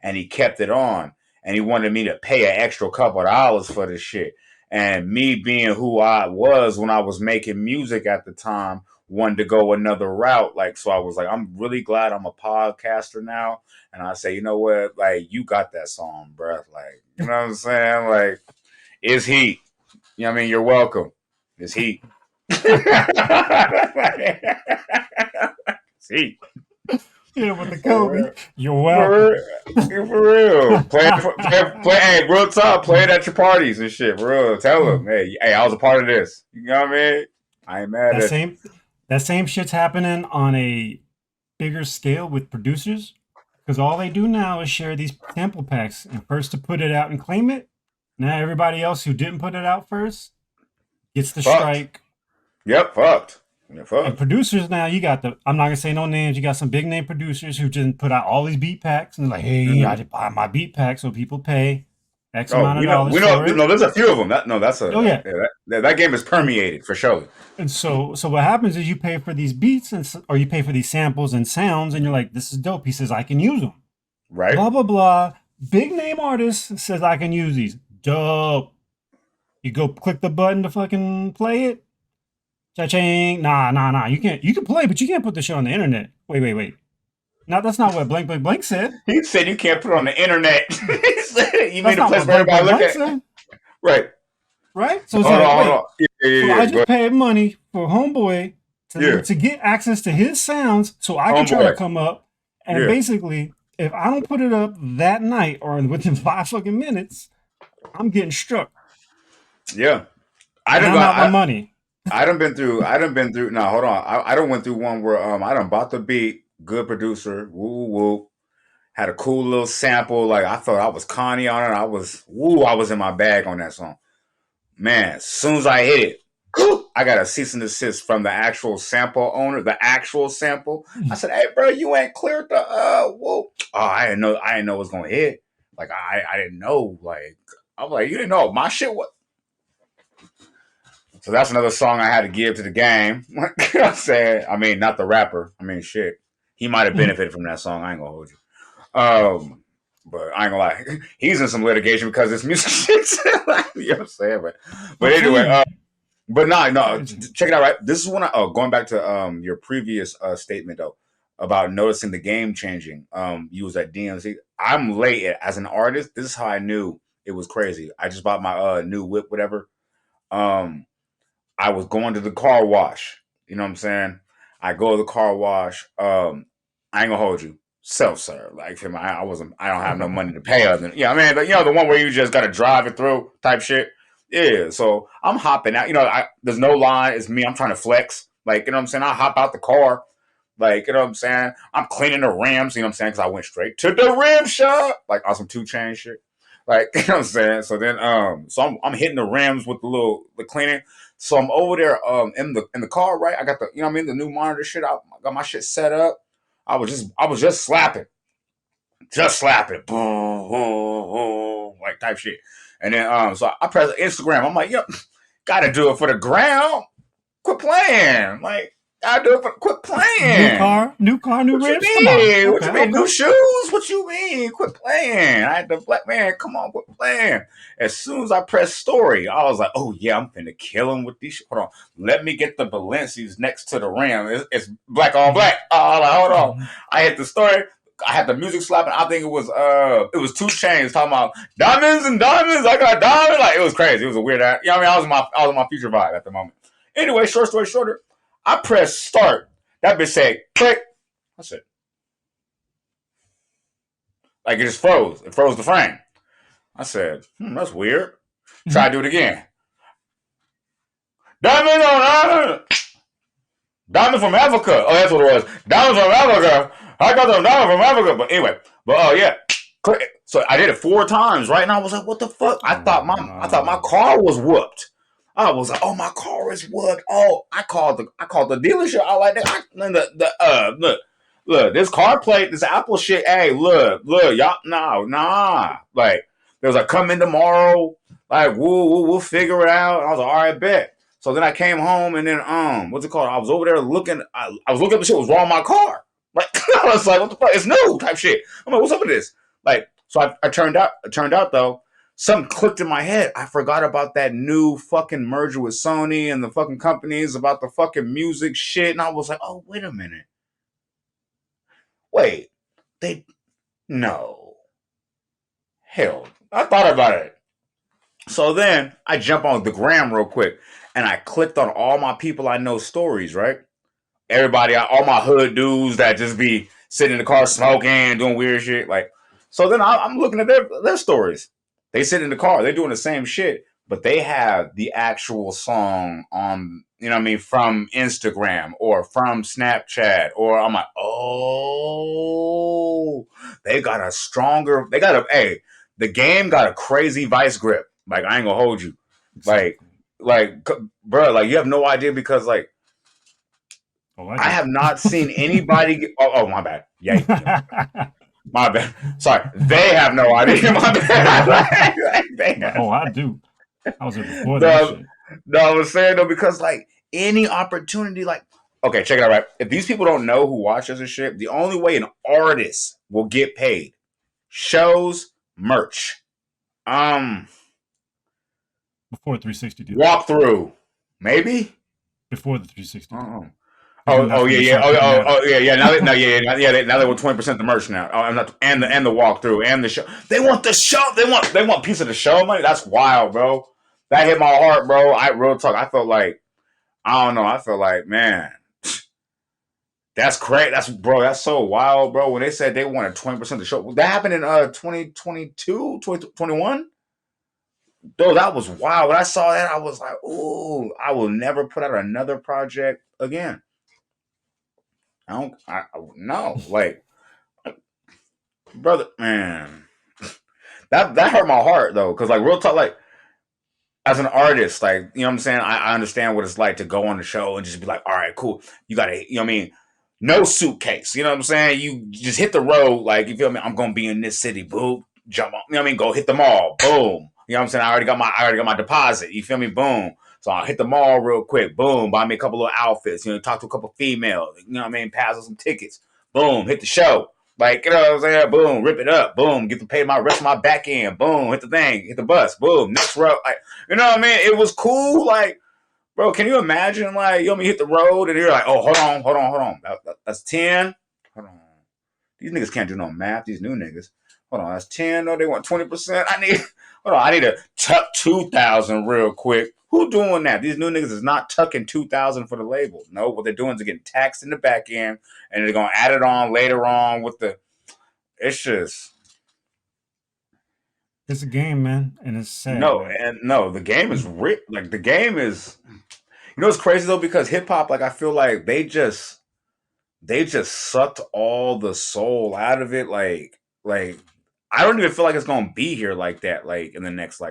and he kept it on, and he wanted me to pay an extra couple of dollars for this shit. And me being who I was when I was making music at the time, wanted to go another route. Like, so I was like, I'm really glad I'm a podcaster now. And I say, you know what? Like, you got that song, bruh. Like, you know what I'm saying? Like, it's heat. You know what I mean? You're welcome. It's heat. It's heat. Yeah, with the Kobe. You're welcome. For real. Play, hey, real talk. Play it at your parties and shit. For real. Tell them, hey, I was a part of this. You know what I mean? I ain't mad at you. That same shit's happening on a bigger scale with producers, because all they do now is share these sample packs, and first to put it out and claim it. Now everybody else who didn't put it out first gets the strike. Yep, fucked. Yeah, fucked. And producers now, you got I'm not gonna say no names. You got some big name producers who just put out all these beat packs and like, hey, I just buy my beat pack so people pay X amount of dollars. We know. There's a few of them. That game is permeated for sure. And so what happens is you pay for these beats or you pay for these samples and sounds, and you're like, this is dope. He says I can use them. Right. Blah blah blah. Big name artist says I can use these. Dope. You go click the button to fucking play it. Cha-ching. Nah. You can play, but you can't put the shit on the internet. Wait. No, that's not what blank said. He said you can't put it on the internet. He said you made a place where everybody look at it. Right. So it's hold on. So I just paid money for homeboy to get access to his sounds so I can try to come up. And basically, if I don't put it up that night or within 5 fucking minutes, I'm getting struck. Yeah. I done got my money. I done been through. No, hold on. I done went through one where I done bought the beat. Good producer. Woo. Had a cool little sample. Like, I thought I was Connie on it. I was in my bag on that song. Man, as soon as I hit it, I got a cease and desist from the actual sample owner, the actual sample. I said, hey, bro, you ain't cleared the, whoa. Oh, I didn't know it was going to hit. Like, I didn't know. Like, I was like, you didn't know my shit was. So that's another song I had to give to the game. You know what I'm saying? I mean, not the rapper. I mean, shit. He might have benefited from that song. I ain't gonna hold you. But I ain't gonna lie. He's in some litigation because this music shit. You know what I'm saying? But anyway, but no, check it out, right? This is when going back to your previous statement though about noticing the game changing. You was at DMC. I'm late as an artist. This is how I knew it was crazy. I just bought my new whip, whatever. I was going to the car wash. You know what I'm saying? I go to the car wash. I ain't gonna hold you. Self-serve. Like, I don't have no money to pay other than, I mean, the one where you just gotta drive it through type shit. Yeah. So I'm hopping out. There's no line. It's me. I'm trying to flex. Like, you know what I'm saying? I hop out the car. Like, you know what I'm saying? I'm cleaning the rims. You know what I'm saying? Because I went straight to the rim shop. Like, on some 2 Chainz shit. Like, you know what I'm saying? So then, so I'm hitting the rims with the cleaning. So I'm over there, in the car, right? I got the new monitor shit. I got my shit set up. I was just slapping, boom, boom, boom, like type shit. And then, so I press Instagram. I'm like, yep, gotta do it for the ground. Quit playing, like. I do it for quit playing. New car, new rims. Come on. What you mean? New shoes? What you mean? Quit playing. I had the black man. Come on, quit playing. As soon as I pressed story, I was like, oh yeah, I'm finna kill him with these. Hold on. Let me get the Balenci's next to the rim. It's black on black. Oh, like, hold on. I hit the story. I had the music slapping. I think it was 2 Chainz talking about diamonds and diamonds. I got diamonds. Like, it was crazy. It was a weird ass. You know what I mean? I was in my future vibe at the moment. Anyway, short story shorter. I pressed start. That bitch said click. I said, Like it just froze. It froze the frame. I said, that's weird. Try to do it again. Diamond from Africa. Oh, that's what it was. Diamond from Africa. I got them diamond from Africa. But anyway, yeah. So I did it 4 times, right? And I was like, what the fuck? I thought my car was whooped. I was like, oh, my car is whooped. Oh, I called the dealership. I like that. Look, this car plate, this Apple shit. Hey, look, y'all, nah. Like, they was like, come in tomorrow. Like, we'll figure it out. I was like, all right, bet. So then I came home and then what's it called? I was over there looking. I was looking at the shit. What was wrong with my car? Like I was like, what the fuck? It's new type shit. I'm like, what's up with this? Like, so I turned out though, something clicked in my head. I forgot about that new fucking merger with Sony and the fucking companies about the fucking music shit, and I was like, oh, wait a minute. Wait, no. Hell, I thought about it. So then I jump on the gram real quick and I clicked on all my people I know stories, right? Everybody, all my hood dudes that just be sitting in the car smoking, doing weird shit. Like, so then I'm looking at their stories. They sit in the car, they're doing the same shit, but they have the actual song on, you know what I mean, from Instagram or from Snapchat. Or I'm like, oh, the game got a crazy vice grip. Like, I ain't gonna hold you. Like, bro, like, you have no idea because, like, I have not seen anybody. Oh, my bad. Yeah, my bad. Sorry, they have no idea. My bad. I do. I was there before that shit. No, I was saying though because like any opportunity, like, okay, check it out. Right, if these people don't know who watches this shit, the only way an artist will get paid: shows, merch. Before 360 did. Walkthrough, maybe before the 360. Oh yeah. Now they want 20% the merch now. Oh, and the walkthrough and the show. They want the show. They want a piece of the show money. That's wild, bro. That hit my heart, bro. Real talk. I felt like, I don't know. I felt like, man, that's great. That's so wild, bro. When they said they wanted 20% of the show, that happened in 2022, 2021. Though that was wild. When I saw that, I was like, ooh, I will never put out another project again. No, like, brother, man, that hurt my heart though, because like real talk, like as an artist, like, you know what I'm saying, I understand what it's like to go on the show and just be like, all right, cool, you gotta, you know what I mean, no suitcase, you know what I'm saying, you just hit the road, like, you feel me, I'm gonna be in this city, boom, jump on, you know what I mean, go hit the mall, boom, you know what I'm saying, I already got my deposit, you feel me, boom. So I'll hit the mall real quick. Boom. Buy me a couple of outfits. You know, talk to a couple of females. You know what I mean? Pass on some tickets. Boom. Hit the show. Like, you know what I'm saying? Boom. Rip it up. Boom. Get to pay my rest of my back end. Boom. Hit the thing. Hit the bus. Boom. Next row. Like, you know what I mean? It was cool. Like, bro, can you imagine? Like, you know what I mean? Hit the road and you're like, oh, hold on. That's 10. Hold on. These niggas can't do no math. These new niggas. Hold on. That's 10. No, they want 20%. I need to tuck 2,000 real quick. Who doing that? These new niggas is not tucking 2,000 for the label. No, what they're doing is they're getting taxed in the back end, and they're gonna add it on later on with the. It's just. It's a game, man, and it's sad. No, the game is like the game is. You know what's crazy though, because hip hop, like I feel like they just sucked all the soul out of it. Like I don't even feel like it's gonna be here like that. Like in the next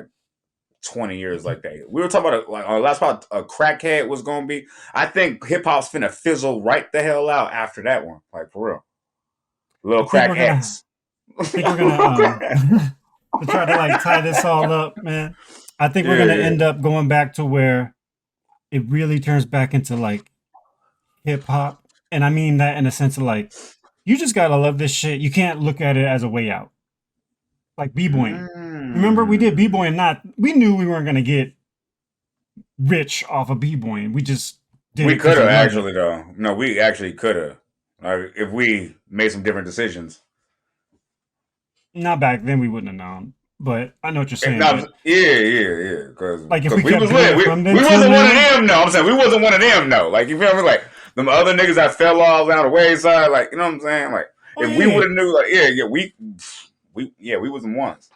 20 years like that. We were talking about last part a crackhead was gonna be. I think hip hop's finna fizzle right the hell out after that one. Like for real. Little crackheads. I think we're gonna to try to tie this all up, man. I think we're gonna end up going back to where it really turns back into hip hop. And I mean that in a sense of you just gotta love this shit. You can't look at it as a way out. Like b-boying. Remember, we did b-boying. We knew we weren't gonna get rich off of b-boying. We just did. We could have actually, though. No, we actually could have. If we made some different decisions. Not back then, we wouldn't have known. But I know what you're saying. Yeah. Because if we was lit. We wasn't one of them. No, I'm saying we wasn't one of them. No, you feel me? Like them other niggas that fell off down the wayside. Like, you know what I'm saying? Like if we would have knew, we we wasn't ones.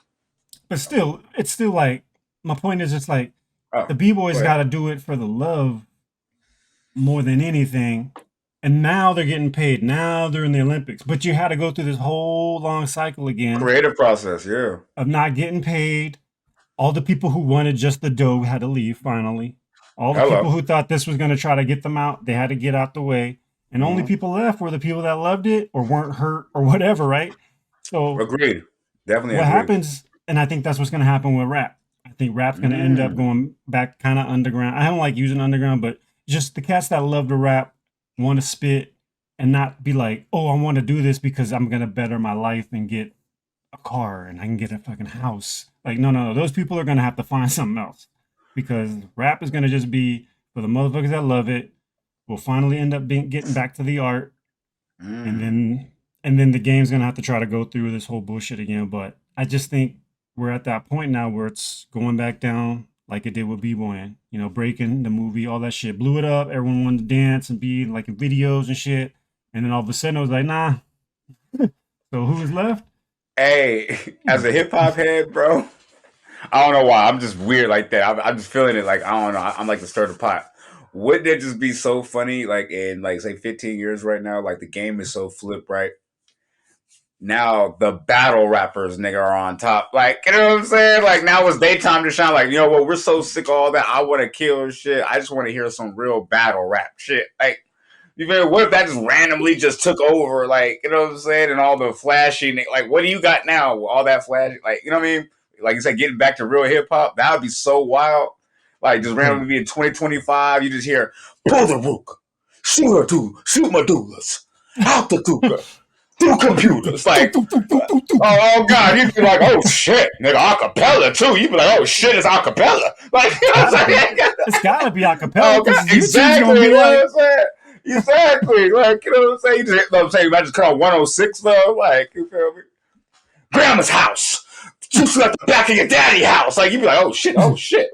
But still, it's still like my point is it's like Oh, the B boys go ahead. got to do it for the love more than anything. And now they're getting paid. Now they're in the Olympics. But you had to go through this whole long cycle again Creative process, yeah. of not getting paid. All the people who wanted just the dough had to leave finally. All the people Hello. who thought this was going to try to get them out, they had to get out the way. And only Hmm. people left were the people that loved it or weren't hurt or whatever, right? So Agreed. Definitely what agreed. happens, and I think that's what's going to happen with rap. I think rap's going to end up Mm. going back kind of underground. I don't like using underground, but just the cats that love to rap want to spit and not be like, oh, I want to do this because I'm going to better my life and get a car and I can get a fucking house. Like, no. Those people are going to have to find something else because rap is going to just be for the motherfuckers that love it. We'll finally end up getting back to the art and Mm. then the game's gonna have to try to go through this whole bullshit again. But I just think we're at that point now where it's going back down like it did with B-Boying. You know, breaking the movie, all that shit blew it up. Everyone wanted to dance and be like in videos and shit. And then all of a sudden it was like, nah. So who was left? Hey, as a hip hop head, bro, I don't know why. I'm just weird like that. I'm just feeling it. Like I don't know. I'm like the stir the pot. Wouldn't it just be so funny? Like in like say 15 years right now, like the game is so flipped, right? Now the battle rappers nigga are on top. Like, you know what I'm saying? Like now it's their time to shine. Like, you know what, we're so sick of all that. I wanna kill shit. I just wanna hear some real battle rap shit. Like, you feel what if that just randomly just took over, like, you know what I'm saying? And all the flashy like what do you got now? All that flashy, like, you know what I mean? Like you said, getting back to real hip hop, that would be so wild. Like just randomly Hey, be in 2025, you just hear pull the rook, shoot my doulas, out the Duka, through computers. Like oh God, you'd be like, oh shit, nigga, acapella too. You'd be like, oh shit, it's acapella. Like, you it's know what gotta I'm be. saying? It's gotta be acapella Oh God, because YouTube's exactly. gonna be You know what like, I'm saying? Exactly. Like, you know what I'm saying? You just, you know what I'm saying? You might just cut on 106 though. Like, you feel me? Grandma's house. Just at the back of your daddy house. Like, you'd be like, oh shit.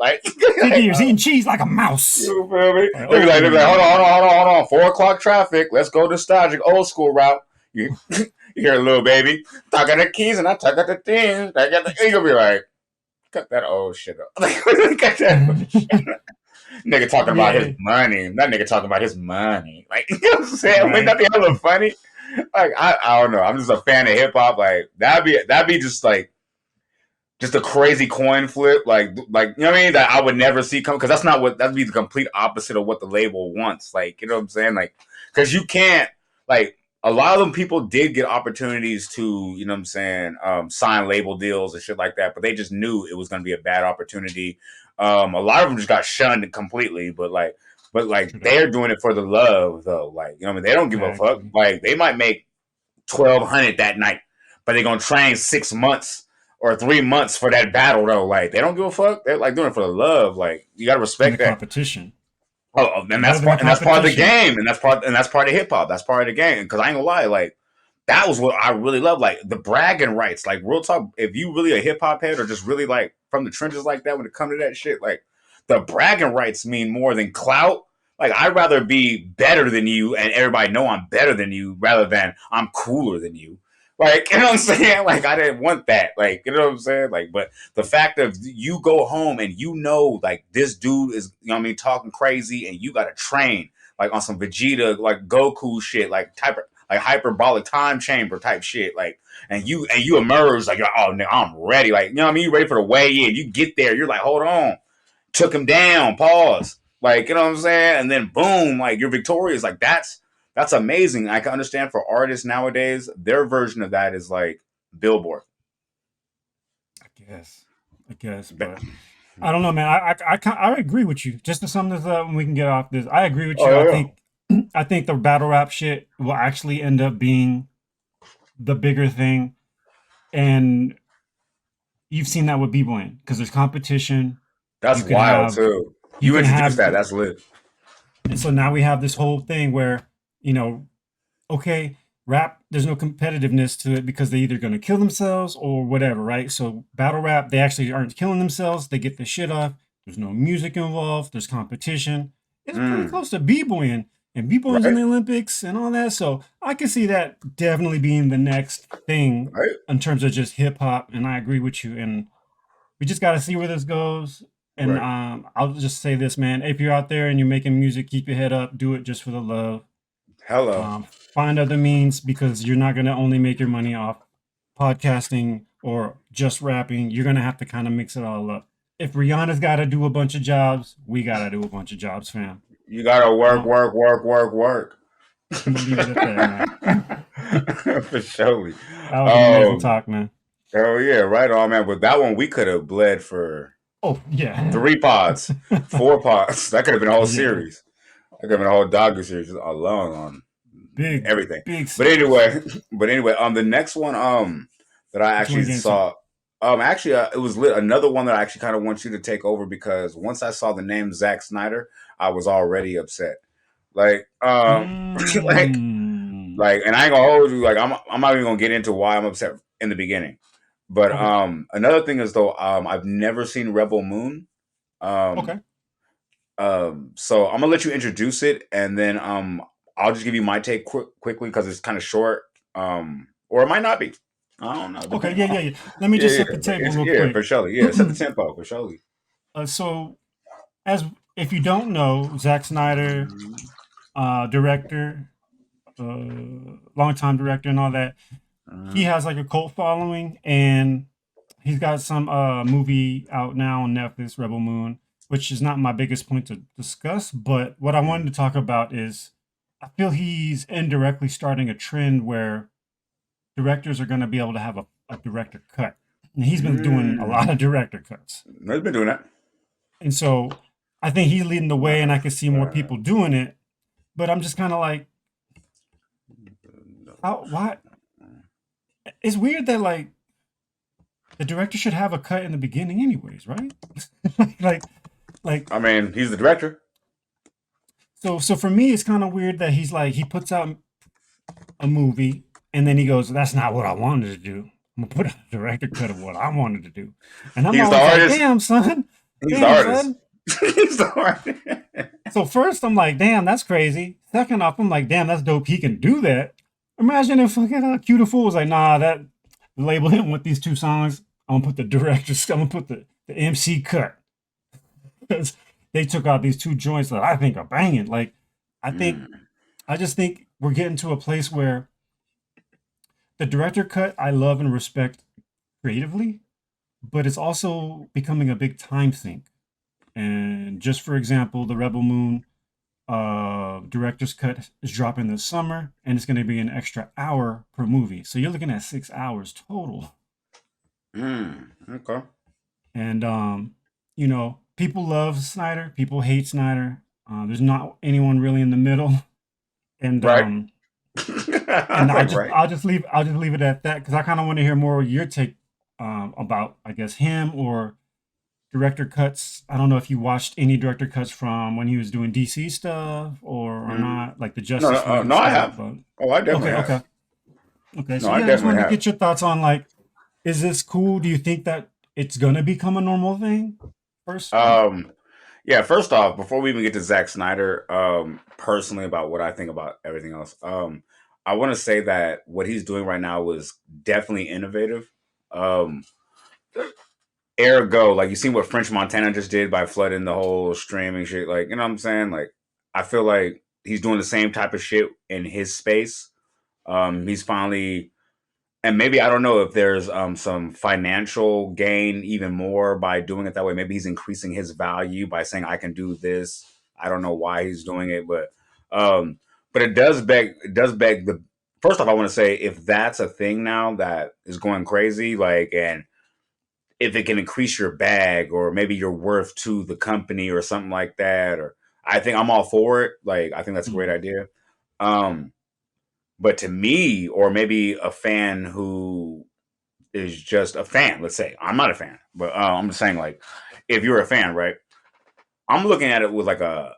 Like, Big like, ears eating cheese like a mouse. you feel me? Like, They be like, oh, hold on. 4 o'clock traffic. Let's go nostalgic, old school route. You, you hear a little baby, talk at the keys and I talk at the things. You're gonna be like, cut that old shit up. Cut that old shit. Nigga talking about his yeah, money. That nigga talking about his money. Like, you know what I'm saying? Wouldn't that right. be hella funny? Like, I don't know. I'm just a fan of hip hop. Like, that'd be just like just a crazy coin flip. Like you know what I mean? That I would never see come because that's not what that'd be the complete opposite of what the label wants. Like, you know what I'm saying? Like, because you can't like a lot of them people did get opportunities to, you know what I'm saying, sign label deals and shit like that, but they just knew it was gonna be a bad opportunity. A lot of them just got shunned completely, but True that. they're doing it for the love though. Like, you know what I mean? They don't give a fuck. Exactly. Like they might make 1,200 that night, but they're gonna train 6 months or 3 months for that battle though. Like they don't give a fuck. They're like doing it for the love. Like you gotta And the respect that. competition. And Love in the that's part of the competition. game, and that's part of hip hop. That's part of the game. Because I ain't gonna lie, like that was what I really love. Like the bragging rights. Like real talk. If you really a hip hop head or just really like from the trenches like that, when it comes to that shit, like the bragging rights mean more than clout. Like I'd rather be better than you and everybody know I'm better than you rather than I'm cooler than you. Like, you know what I'm saying? Like I didn't want that. Like, you know what I'm saying? Like, but the fact of you go home and you know like this dude is, you know what I mean, talking crazy and you gotta train like on some Vegeta, like Goku shit, like type of like hyperbolic time chamber type shit. Like and you emerge like, oh no, I'm ready. Like, you know what I mean? You ready for the weigh in. You get there, you're like, hold on, took him down, pause. Like, you know what I'm saying? And then boom, like you're victorious. Like that's amazing. I can understand for artists nowadays, their version of that is like Billboard. I guess. I guess, but I don't know, man. I agree with you. Just to sum this up, and we can get off this. I agree with Oh you. I yeah, think I think the battle rap shit will actually end up being the bigger thing, and you've seen that with b-boying because there's competition. that's You can wild have too. you You can introduced have, that. That's lit. and so now we have this whole thing where you know, okay, rap, there's no competitiveness to it because they're either going to kill themselves or whatever, right? So battle rap, they actually aren't killing themselves. They get the shit off. There's no music involved. There's competition. It's pretty Mm. close to b-boying. and B-boy's in Right, the Olympics and all that. So I can see that definitely being the next thing right, in terms of just hip hop. And I agree with you. And we just got to see where this goes. And right. I'll just say this, man: if you're out there and you're making music, keep your head up. Do it just for the love. Hello. Um, find other means because you're not going to only make your money off podcasting or just rapping. You're going to have to kind of mix it all up. If Rihanna's got to do a bunch of jobs, we got to do a bunch of jobs, fam. You gotta work, Um, work, work, work, work. I'm gonna leave it at that, man. For sure. That was amazing Um, talk, man. hell yeah, right on, man. But that one we could have bled for Oh yeah, 3 pods, 4 pods. That could have been a whole yeah. series. That could have been a whole docu series alone on Big, everything. big But series. anyway, the next one, that I Which one actually you getting to? saw, actually, it was another one that I actually kind of want you to take over because once I saw the name Zack Snyder, I was already upset. Like, like, Mm. and I ain't gonna hold you. Like, I'm not even gonna get into why I'm upset in the beginning. But Okay, another thing is though, I've never seen Rebel Moon. Um, okay, so I'm gonna let you introduce it, and then I'll just give you my take quickly because it's kind of short. Or it might not be. I don't know, okay. depending Yeah, on. yeah, yeah. Let me Yeah, just yeah, set the but table it's real yeah quick. for sure. Yeah, set the tempo for sure. So, as if you don't know, Zack Snyder, director, longtime director, and all that, he Mhm. has like a cult following, and he's got some movie out now on Netflix, Rebel Moon, which is not my biggest point to discuss. But what I wanted to talk about is I feel he's indirectly starting a trend where directors are going to be able to have a director cut. And he's been doing a lot Mm. of director cuts. They've been doing that. And so I think he's leading the way and I can see more people doing it. But I'm just kind of like, how, why? It's weird that like the director should have a cut in the beginning anyways, right? like, like I mean, he's the director. so for me it's kind of weird that he's like he puts out a movie and then he goes, "That's not what I wanted to do. I'm gonna put out a director cut of what I wanted to do." And I'm He's the always like, artist. "Damn, son, He's the damn, artist. son." He's the artist. So first I'm like, "Damn, that's crazy." Second off, I'm like, "Damn, that's dope. He can do that." Imagine if fucking Q the Fool was like, "Nah, that label him with these two songs. I'm gonna put the director's. I'm gonna put the MC cut because they took out these two joints that I think are banging." Like, I think Mm. I just think we're getting to a place where the director cut I love and respect creatively, but it's also becoming a big time sink. And just for example, the Rebel Moon director's cut is dropping this summer, and it's going to be an extra hour per movie. So you're looking at 6 hours total. Okay. And people love Snyder, people hate Snyder. There's not anyone really in the middle. And Right. Right. I'll just leave it at that because I kind of want to hear more of your take about I guess him or director cuts. I don't know if you watched any director cuts from when he was doing DC stuff or Mm. not, like the No, Justice League no, I stuff. have. But Oh, I definitely okay, have. okay, okay. No, So I yeah, I just definitely wanted to have. get your thoughts on like, is this cool? Do you think that it's gonna become a normal thing? First, Um, yeah. First off, before we even get to Zack Snyder, personally about what I think about everything else, I want to say that what he's doing right now was definitely innovative. Um, Ergo, like you seen what French Montana just did by flooding the whole streaming shit. Like, you know what I'm saying? Like, I feel like he's doing the same type of shit in his space. He's finally, and maybe I don't know if there's some financial gain even more by doing it that way. Maybe he's increasing his value by saying I can do this. I don't know why he's doing it, um, but it does beg the. First off, I want to say if that's a thing now that is going crazy, like, and if it can increase your bag or maybe your worth to the company or something like that, or I think I'm all for it. Like, I think that's a great mm, idea. Um, but to me, or maybe a fan who is just a fan. Let's say I'm not a fan, but I'm just saying, like, if you're a fan, right? I'm looking at it with like a.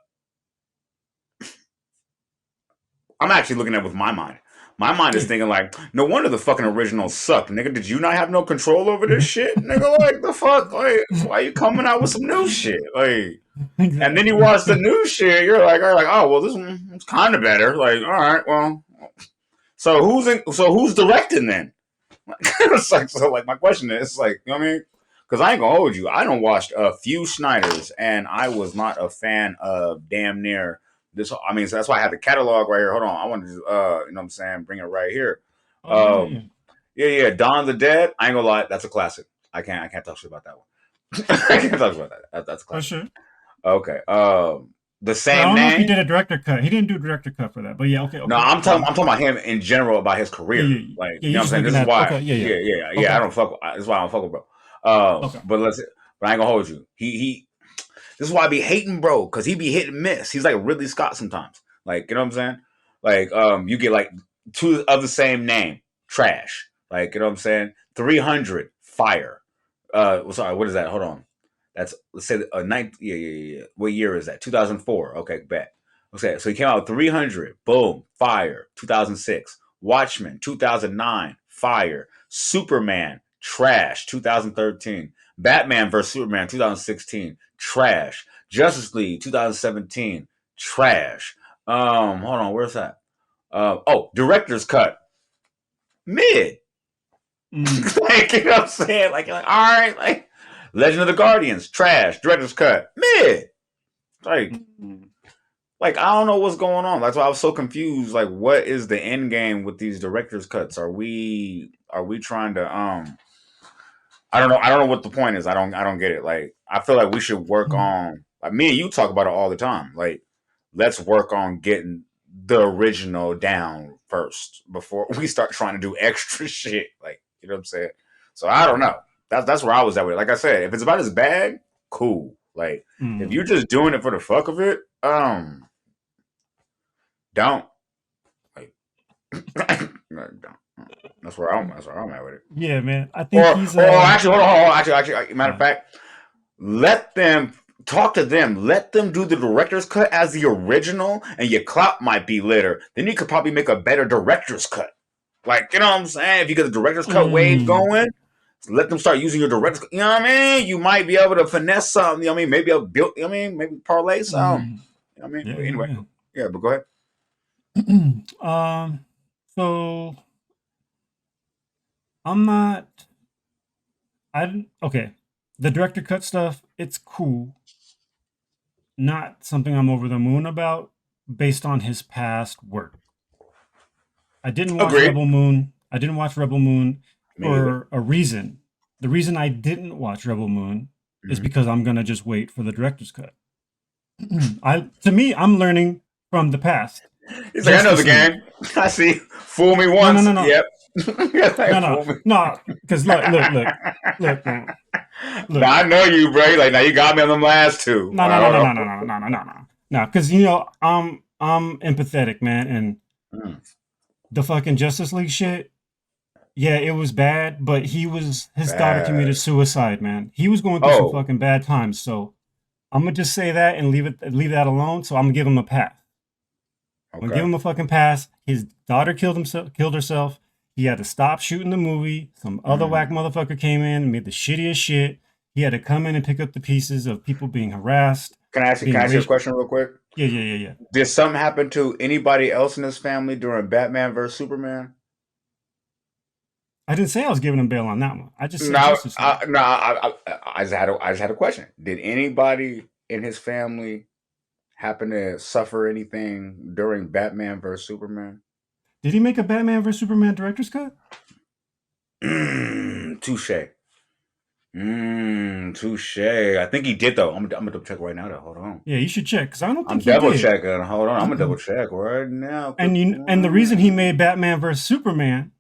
I'm actually looking at it with my mind. My mind is yeah. thinking like, no wonder the fucking originals suck, nigga. Did you not have no control over this shit, nigga? Like the fuck, like why you coming out with some new shit? Like, And then you Exactly. watch the new shit. You're like, oh well, this one's kind of better. Like, all right, well, so who's directing then? It's like, so like my question is like, you know what I mean? Because I ain't gonna hold you. I don't watched a few Snyders, and I was not a fan of damn near this. I mean, so that's why I have the catalog right here. Hold on, I want to, you know what I'm saying, bring it right here. Oh yeah, Um, yeah. yeah. Dawn of the Dead. I ain't gonna lie, that's a classic. I can't talk shit about that one. I can't talk about that. That's a For classic. sure. Okay. The But I same don't know if he name. did a director cut. He didn't do a director cut for that. But yeah, okay, No, okay. Go on. I'm talking about him in general about his Yeah, career. yeah, Like, yeah. you know You're what I'm just saying? This looking is at why. okay, yeah, yeah. I Okay, don't fuck. This is why I don't fuck with bro. okay. But I ain't gonna hold you. He. This is why I be hating bro, because he be hit and miss. He's like Ridley Scott sometimes. Like, you know what I'm saying? Like, you get like two of the same name, trash. Like, you know what I'm saying? 300, fire. Sorry, what is that? Hold on. That's, let's say a ninth. Yeah. What year is that? 2004. Okay, bet. Okay, so he came out with 300, boom, fire. 2006. Watchmen, 2009, fire. Superman, trash. 2013. Batman vs Superman, 2016, trash. Justice League, 2017, trash. Hold on, where's that? Director's cut, mid. Mm. Like, you know what I'm saying? Like, all right, like Legend of the Guardians, trash. Director's cut, mid. Like, Mm. I don't know what's going on. That's why I was so confused. Like, what is the end game with these director's cuts? Are we trying to I don't know. I don't know what the point is. I don't get it. Like, I feel like we should work on. Like, me and you talk about it all the time. Like, let's work on getting the original down first before we start trying to do extra shit. Like, you know what I'm saying? So I don't know. That's where I was at with it. Like I said, if it's about his bag, cool. Like, if you're Mm. just doing it for the fuck of it, don't. Like, no, don't. That's where I'm at with it. Yeah, man. I think he's Or actually, hold on. Actually, matter of uh fact, let them talk to them. Let them do the director's cut as the original, and your clout might be later. Then you could probably make a better director's cut. Like, you know what I'm saying? If you get the director's cut wave mm. going, let them start using your director's cut. You know what I mean? You might be able to finesse something. You know what I mean? Maybe I'll build, you know what I mean? Maybe parlay something. Mm. You know what I mean? Yeah, But anyway, yeah, yeah, but go ahead. yeah. So I'm not I okay. The director cut stuff, it's cool. Not something I'm over the moon about based on his past work. I didn't watch Agreed. Rebel Moon. I didn't watch Rebel Moon Me either. for a reason. The reason I didn't watch Rebel Moon is Mm-hmm. because I'm gonna just wait for the director's cut. To me, I'm learning from the past. He's like, I know the Justice League. game. I see. Fool me No, no, once. no, no, Yep. no, Like, no, fool me. no. Because look, man, Now look. I know you, bro. Like, now you got me on them last two. No, All no, right, no, no, hold no, no, no, no, no, no, no. No, because I'm empathetic, man, and on. the fucking Justice League shit. Yeah, it was bad, but his daughter committed Bad. suicide, man. He was going through some Oh, fucking bad times, so I'm gonna just say that and leave that alone. So I'm gonna give him a pass. I'm gonna give okay. him a fucking pass. His daughter killed herself. He had to stop shooting the movie. Some other whack Mm. motherfucker came in and made the shittiest shit. He had to come in and pick up the pieces of people being harassed, Can I being ask you a racial. question real quick? Yeah, yeah, yeah, yeah. Did something happen to anybody else in his family during Batman versus Superman? I didn't say I was giving him bail on that one. I just said No, Justice League. I just had a question. Did anybody in his family happen to suffer anything during Batman versus Superman? Did he make a Batman vs Superman director's cut? Touche. Touche. I think he did though. I'm gonna double check right now. Though. Hold on. Yeah, you should check because I don't think I'm he double did. checking. Hold on. I'm gonna double check right now. And the reason he made Batman vs Superman,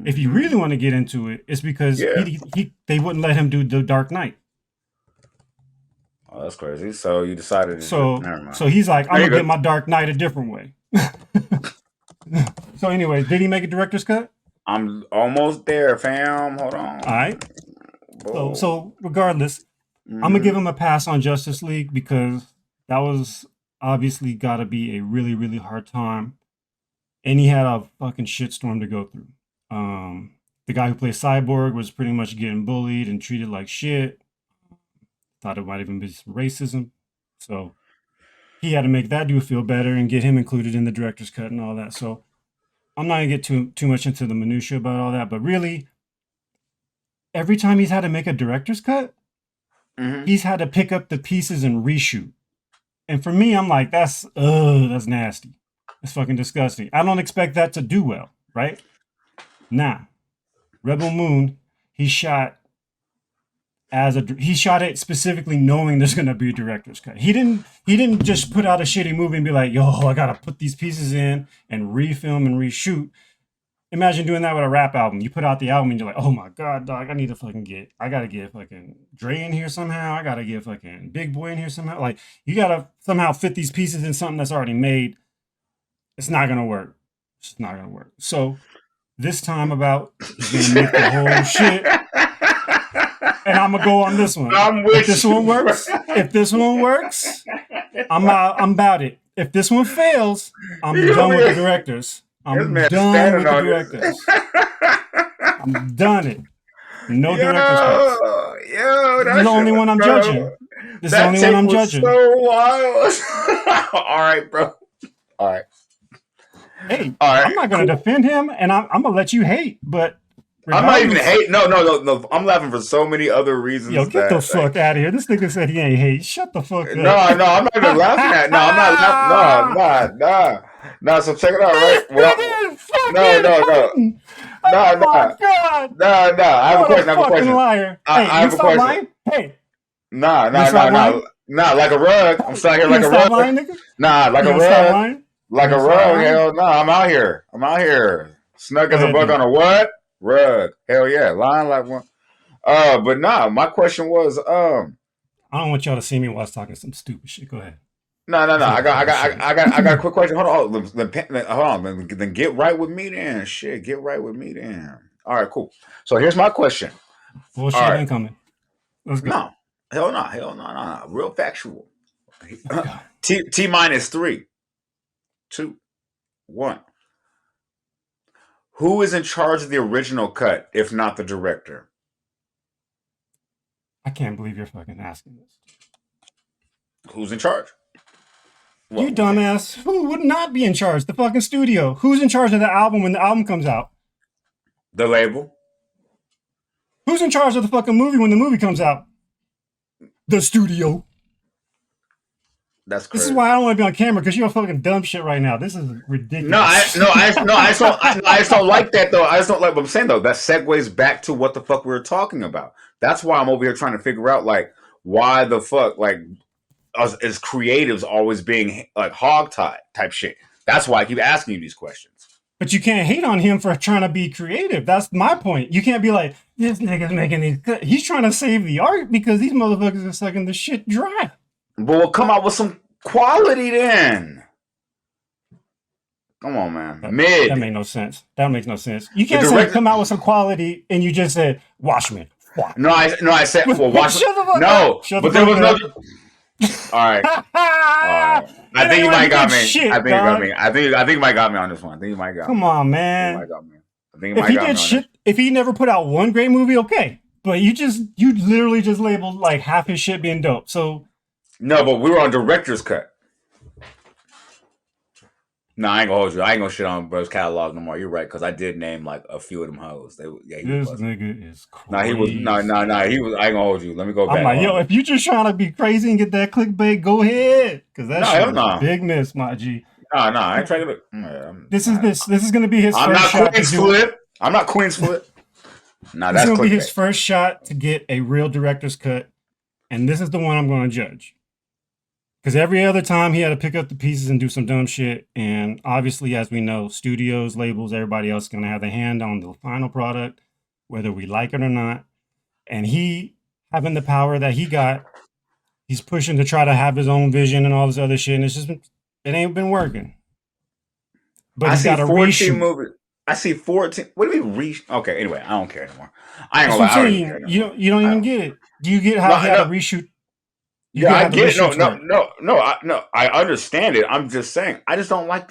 if you Mm-hmm. really want to get into it, is because Yeah. they wouldn't let him do the Dark Knight. Oh, that's crazy. So you decided to just So never mind. so he's like, No, I'm you're gonna get good. my Dark Knight a different way. So, anyways, did he make a director's cut? I'm almost there, fam. Hold All on. right. Whoa. Regardless, I'm gonna give Mm-hmm. him a pass on Justice League because that was obviously got to be a really really hard time, and he had a fucking shitstorm to go through. The guy who plays Cyborg was pretty much getting bullied and treated like shit. Thought it might even be some racism. So he had to make that dude feel better and get him included in the director's cut and all that. So I'm not gonna get too much into the minutia about all that, but really, every time he's had to make a director's cut, he's had to pick up the pieces and reshoot. And for me, I'm like, that's nasty. It's fucking disgusting. I don't expect that to do well, right? Nah. Rebel Moon, he shot it specifically knowing there's gonna be a director's cut. He didn't just put out a shitty movie and be like, yo, I gotta put these pieces in and refilm and reshoot. Imagine doing that with a rap album. You put out the album and you're like, oh my god, dog, I gotta get fucking Dre in here somehow. I gotta get fucking Big Boy in here somehow. Like, you gotta somehow fit these pieces in something that's already made. It's not gonna work. It's not gonna work. So this time about, he's gonna make the whole shit. And I'm gonna go on this one. If this one works, I'm about it. If this one fails, I'm done with the directors. I'm done with the directors. I'm done it. No director's cuts. Yo, this is the only one I'm judging. This is the only one I'm judging. So wild. All right, bro. All right. Hey, all right, I'm not gonna defend him, and I'm gonna let you hate, but I'm not even hate. No. I'm laughing for so many other reasons. Yo, get the fuck out of here. This nigga said he ain't hate. Shut the fuck up. No, I'm not even laughing at. No, I'm not laughing. No. So check it out, right? Well, no. Oh my god. No. I have a question. I have a question. Liar. I have a question. Lying? Hey. Nah. Like a rug. I'm stuck here like a rug. Lying, nigga? Nah, like a rug. Like a rug. Hell no. I'm out here. Snug as a bug on a what? Rug. Hell yeah. Lying like one. But nah, my question was, I don't want y'all to see me while I was talking some stupid shit. Go ahead. No. I got a quick question. Hold on. Then get right with me then. Shit, get right with me then. All right, cool. So here's my question. Bullshit ain't coming. Let's go. No. Hell no. Real factual. T minus 3, 2, 1. Who is in charge of the original cut, if not the director? I can't believe you're fucking asking this. Who's in charge? You dumbass. Who would not be in charge? The fucking studio. Who's in charge of the album when the album comes out? The label. Who's in charge of the fucking movie when the movie comes out? The studio. That's crazy. This is why I don't want to be on camera, because you're fucking dumb shit right now. This is ridiculous. I just don't like that though. I just don't like what I'm saying though. That segues back to what the fuck we were talking about. That's why I'm over here trying to figure out like why the fuck like us as creatives always being like hogtied type shit. That's why I keep asking you these questions. But you can't hate on him for trying to be creative. That's my point. You can't be like, this nigga's making these cuts. He's trying to save the art because these motherfuckers are sucking the shit dry. But we'll come out with some quality then. Come on, man. Mid. That makes no sense. You can't say come out with some quality and you just said Watchmen. No, I said well, Watchmen. No, but there was no. All right. I think you might got me. I think you might got me on this one. I think you might got me. Come on, man. If he never put out one great movie, okay. But you literally just labeled like half his shit being dope. So no, but we were on director's cut. No, I ain't gonna hold you. I ain't gonna shit on bro's catalog no more. You're right, because I did name like a few of them hoes. This nigga is crazy. He was. He was. I ain't gonna hold you. Let me go back. I'm like, yo, if you just trying to be crazy and get that clickbait, go ahead, because that's a big miss, my G. No, I ain't trying to. This is gonna be his. I'm first not Queen's Flip. I'm not Queen's Flip. Nah, that's gonna be his first shot to get a real director's cut, and this is the one I'm gonna judge. Because every other time he had to pick up the pieces and do some dumb shit. And obviously, as we know, studios, labels, everybody else is going to have their hand on the final product, whether we like it or not. And he, having the power that he got, he's pushing to try to have his own vision and all this other shit. And it ain't been working. But he's got a reshoot. Movies. I see 14. What do we Okay, anyway, I don't care anymore. I ain't gonna lie. I don't care anymore. You don't even get it. Do you get how he had a reshoot? I get no. I understand it. I'm just saying. I just don't like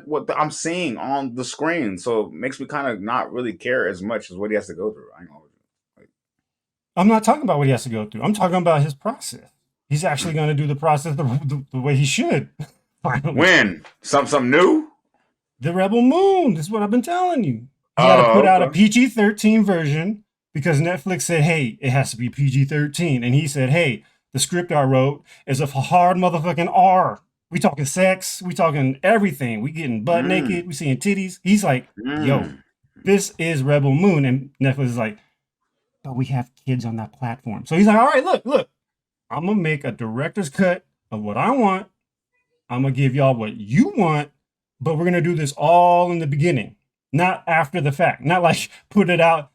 what I'm seeing on the screen. So it makes me kind of not really care as much as what he has to go through. I'm not talking about what he has to go through. I'm talking about his process. He's actually going to do the process the way he should. Finally, When something new? the Rebel Moon. This is what I've been telling you. He had to put Oh, out a okay. PG-13 version because Netflix said, "Hey, it has to be PG-13," and he said, "Hey, the script I wrote is a hard motherfucking R. We talking sex. We talking everything. We getting butt naked. Mm, We seeing titties." He's like, "Yo, mm. this is Rebel Moon," and Netflix is like, "But we have kids on that platform." So he's like, "All right, look. I'm gonna make a director's cut of what I want. I'm gonna give y'all what you want, but we're gonna do this all in the beginning, not after the fact. Not like put it out.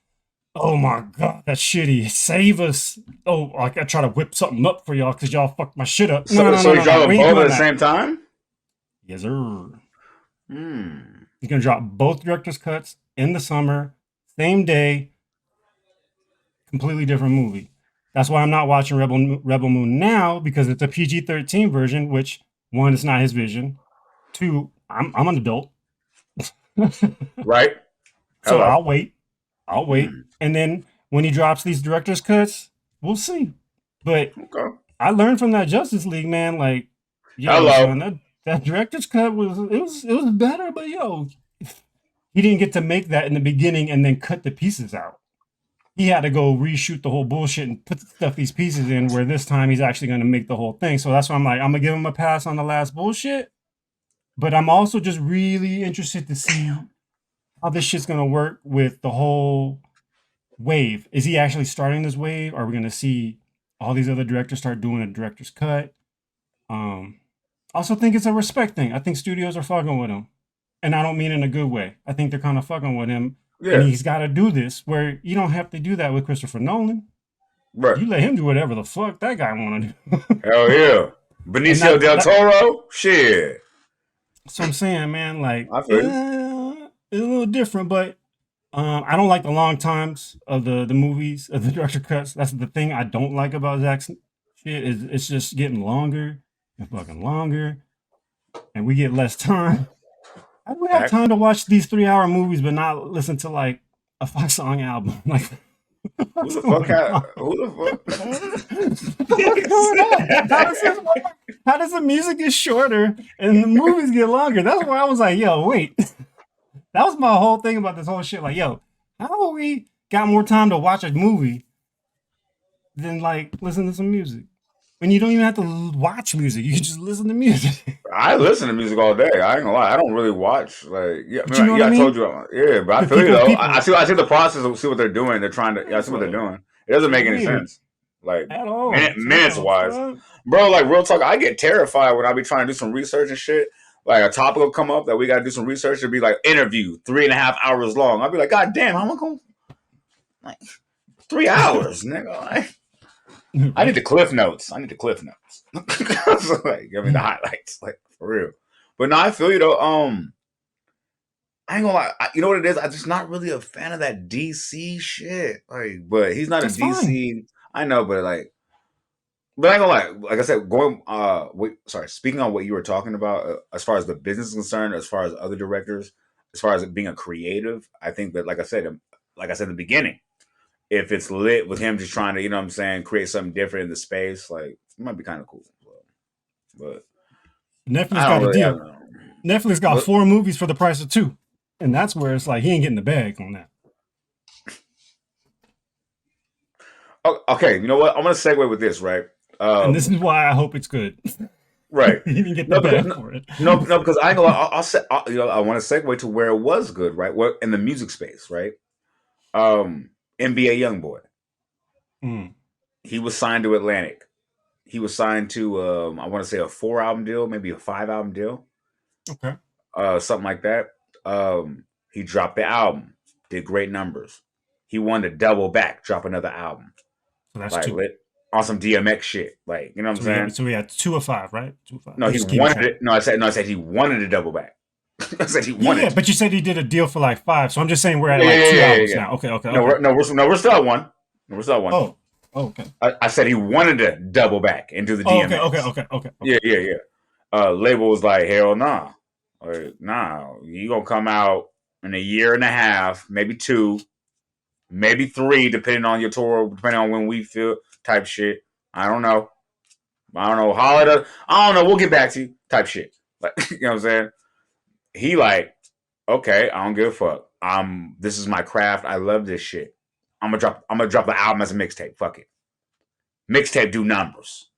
Oh my god, that's shitty. Save us. Oh, like I try to whip something up for y'all because y'all fucked my shit up. No, So, no, so no, you no, no. drop We them ain't both at doing the that. same time? Yes, sir. Hmm. He's gonna drop both director's cuts in the summer, same day, completely different movie. That's why I'm not watching Rebel Moon now because it's a PG-13 version, which one, it's not his vision. Two, I'm an adult. Right. So Hello. I'll wait. I'll wait. Hmm. And then when he drops these director's cuts, we'll see. But Okay. I learned from that Justice League, man, like, yo, Hello. son, that director's cut was better, but yo, he didn't get to make that in the beginning and then cut the pieces out. He had to go reshoot the whole bullshit and put stuff these pieces in where this time he's actually gonna make the whole thing. So that's why I'm like, I'm gonna give him a pass on the last bullshit. But I'm also just really interested to see how this shit's gonna work with the whole wave. Is he actually starting this wave? Are we gonna see all these other directors start doing a director's cut? Um, also think it's a respect thing. I think studios are fucking with him, and I don't mean in a good way. I think they're kind of fucking with him, and Yeah. he's got to do this. Where you don't have to do that with Christopher Nolan. Right. You let him do whatever the fuck that guy want to do, Hell yeah. and Benicio that del that. Toro? Shit. So I'm saying, man, like, I feel you. it's a little different, but I don't like the long times of the movies of the director cuts. That's the thing I don't like about Zack's shit is it's just getting longer and fucking longer, and we get less time. How do we have Facts. time to watch these 3 hour movies but not listen to like a 5 song album? Like, Who what's the fuck going had on? who the What's going on? How does this work? How does the music get shorter and the movies get longer? That's where I was like, yo, wait. That was my whole thing about this whole shit. Like, yo, how have we got more time to watch a movie than like listen to some music? And you don't even have to watch music; you can just listen to music. I listen to music all day. I ain't gonna lie. I don't really watch. Like, yeah, I But you know mean, what yeah, I I told mean? you. Yeah, but I But feel you people, though. I people, see. I see the process of see what they're doing. They're trying to. Yeah, I see what they're so doing. It doesn't it's make any weird sense. Like at all. So what minutes the wise, fuck? bro. Like real talk. I get terrified when I be trying to do some research and shit. Like a topic will come up that we got to do some research. It'd be like interview 3.5 hours long. I'd be like, God damn, how am I going like 3 hours, nigga? Like, I need Right? the cliff notes. I need the cliff notes. So, like, I mean the highlights, like for real. But no, I feel you though. I ain't gonna lie. You know what it is? I'm just not really a fan of that DC shit. Like, but he's not a That's fine. DC. I know, but like, but I ain't gonna lie. Like I said, going. Wait, sorry. Speaking on what you were talking about, as far as the business is concerned, as far as other directors, as far as it being a creative, I think that, like I said in the beginning, if it's lit with him just trying to, you know what I'm saying, create something different in the space, like it might be kind of cool. But Netflix I got don't a really have deal. no. Netflix got But 4 movies for the price of 2, and that's where it's like he ain't getting the bag on that. okay, you know what? I'm gonna segue with this, right? And this Um, is why I hope it's good. He right. didn't get the No, because bag for it. no, because I ain't gonna. I'll say, you know, I want to segue to where it was good, right? What in the music space, right? NBA YoungBoy. Mm, He was signed to Atlantic. He was signed to, I want to say a 4 album deal, maybe a 5 album deal, okay, something like that. He dropped the album, did great numbers. He wanted to double back, drop another album, so that's like 2. lit on some DMX shit, like you know what I'm saying? So we had 2 of 5, right? 2 of 5. No, I'm he just keeping wanted track. it. No, I said he wanted to double back. I said he Yeah, wanted yeah, to. but you said he did a deal for like 5, so I'm just saying we're at Yeah, yeah, like yeah, two yeah, yeah, albums yeah. now. Okay, okay, No, okay. we're still at one. No, we're still at one. Okay. I said he wanted to double back into the Oh, okay, okay, DMX. okay, okay, okay. Yeah, yeah, yeah. Label was like, hell nah. Like, nah, you gonna come out in a year and a half, maybe 2, maybe 3, depending on your tour, depending on when we feel type shit. I don't know. I don't know how it does. I don't know. We'll get back to you. Type shit. Like, you know what I'm saying? He like, okay, I don't give a fuck. This is my craft. I love this shit. I'm gonna drop the album as a mixtape. Fuck it. Mixtape do numbers.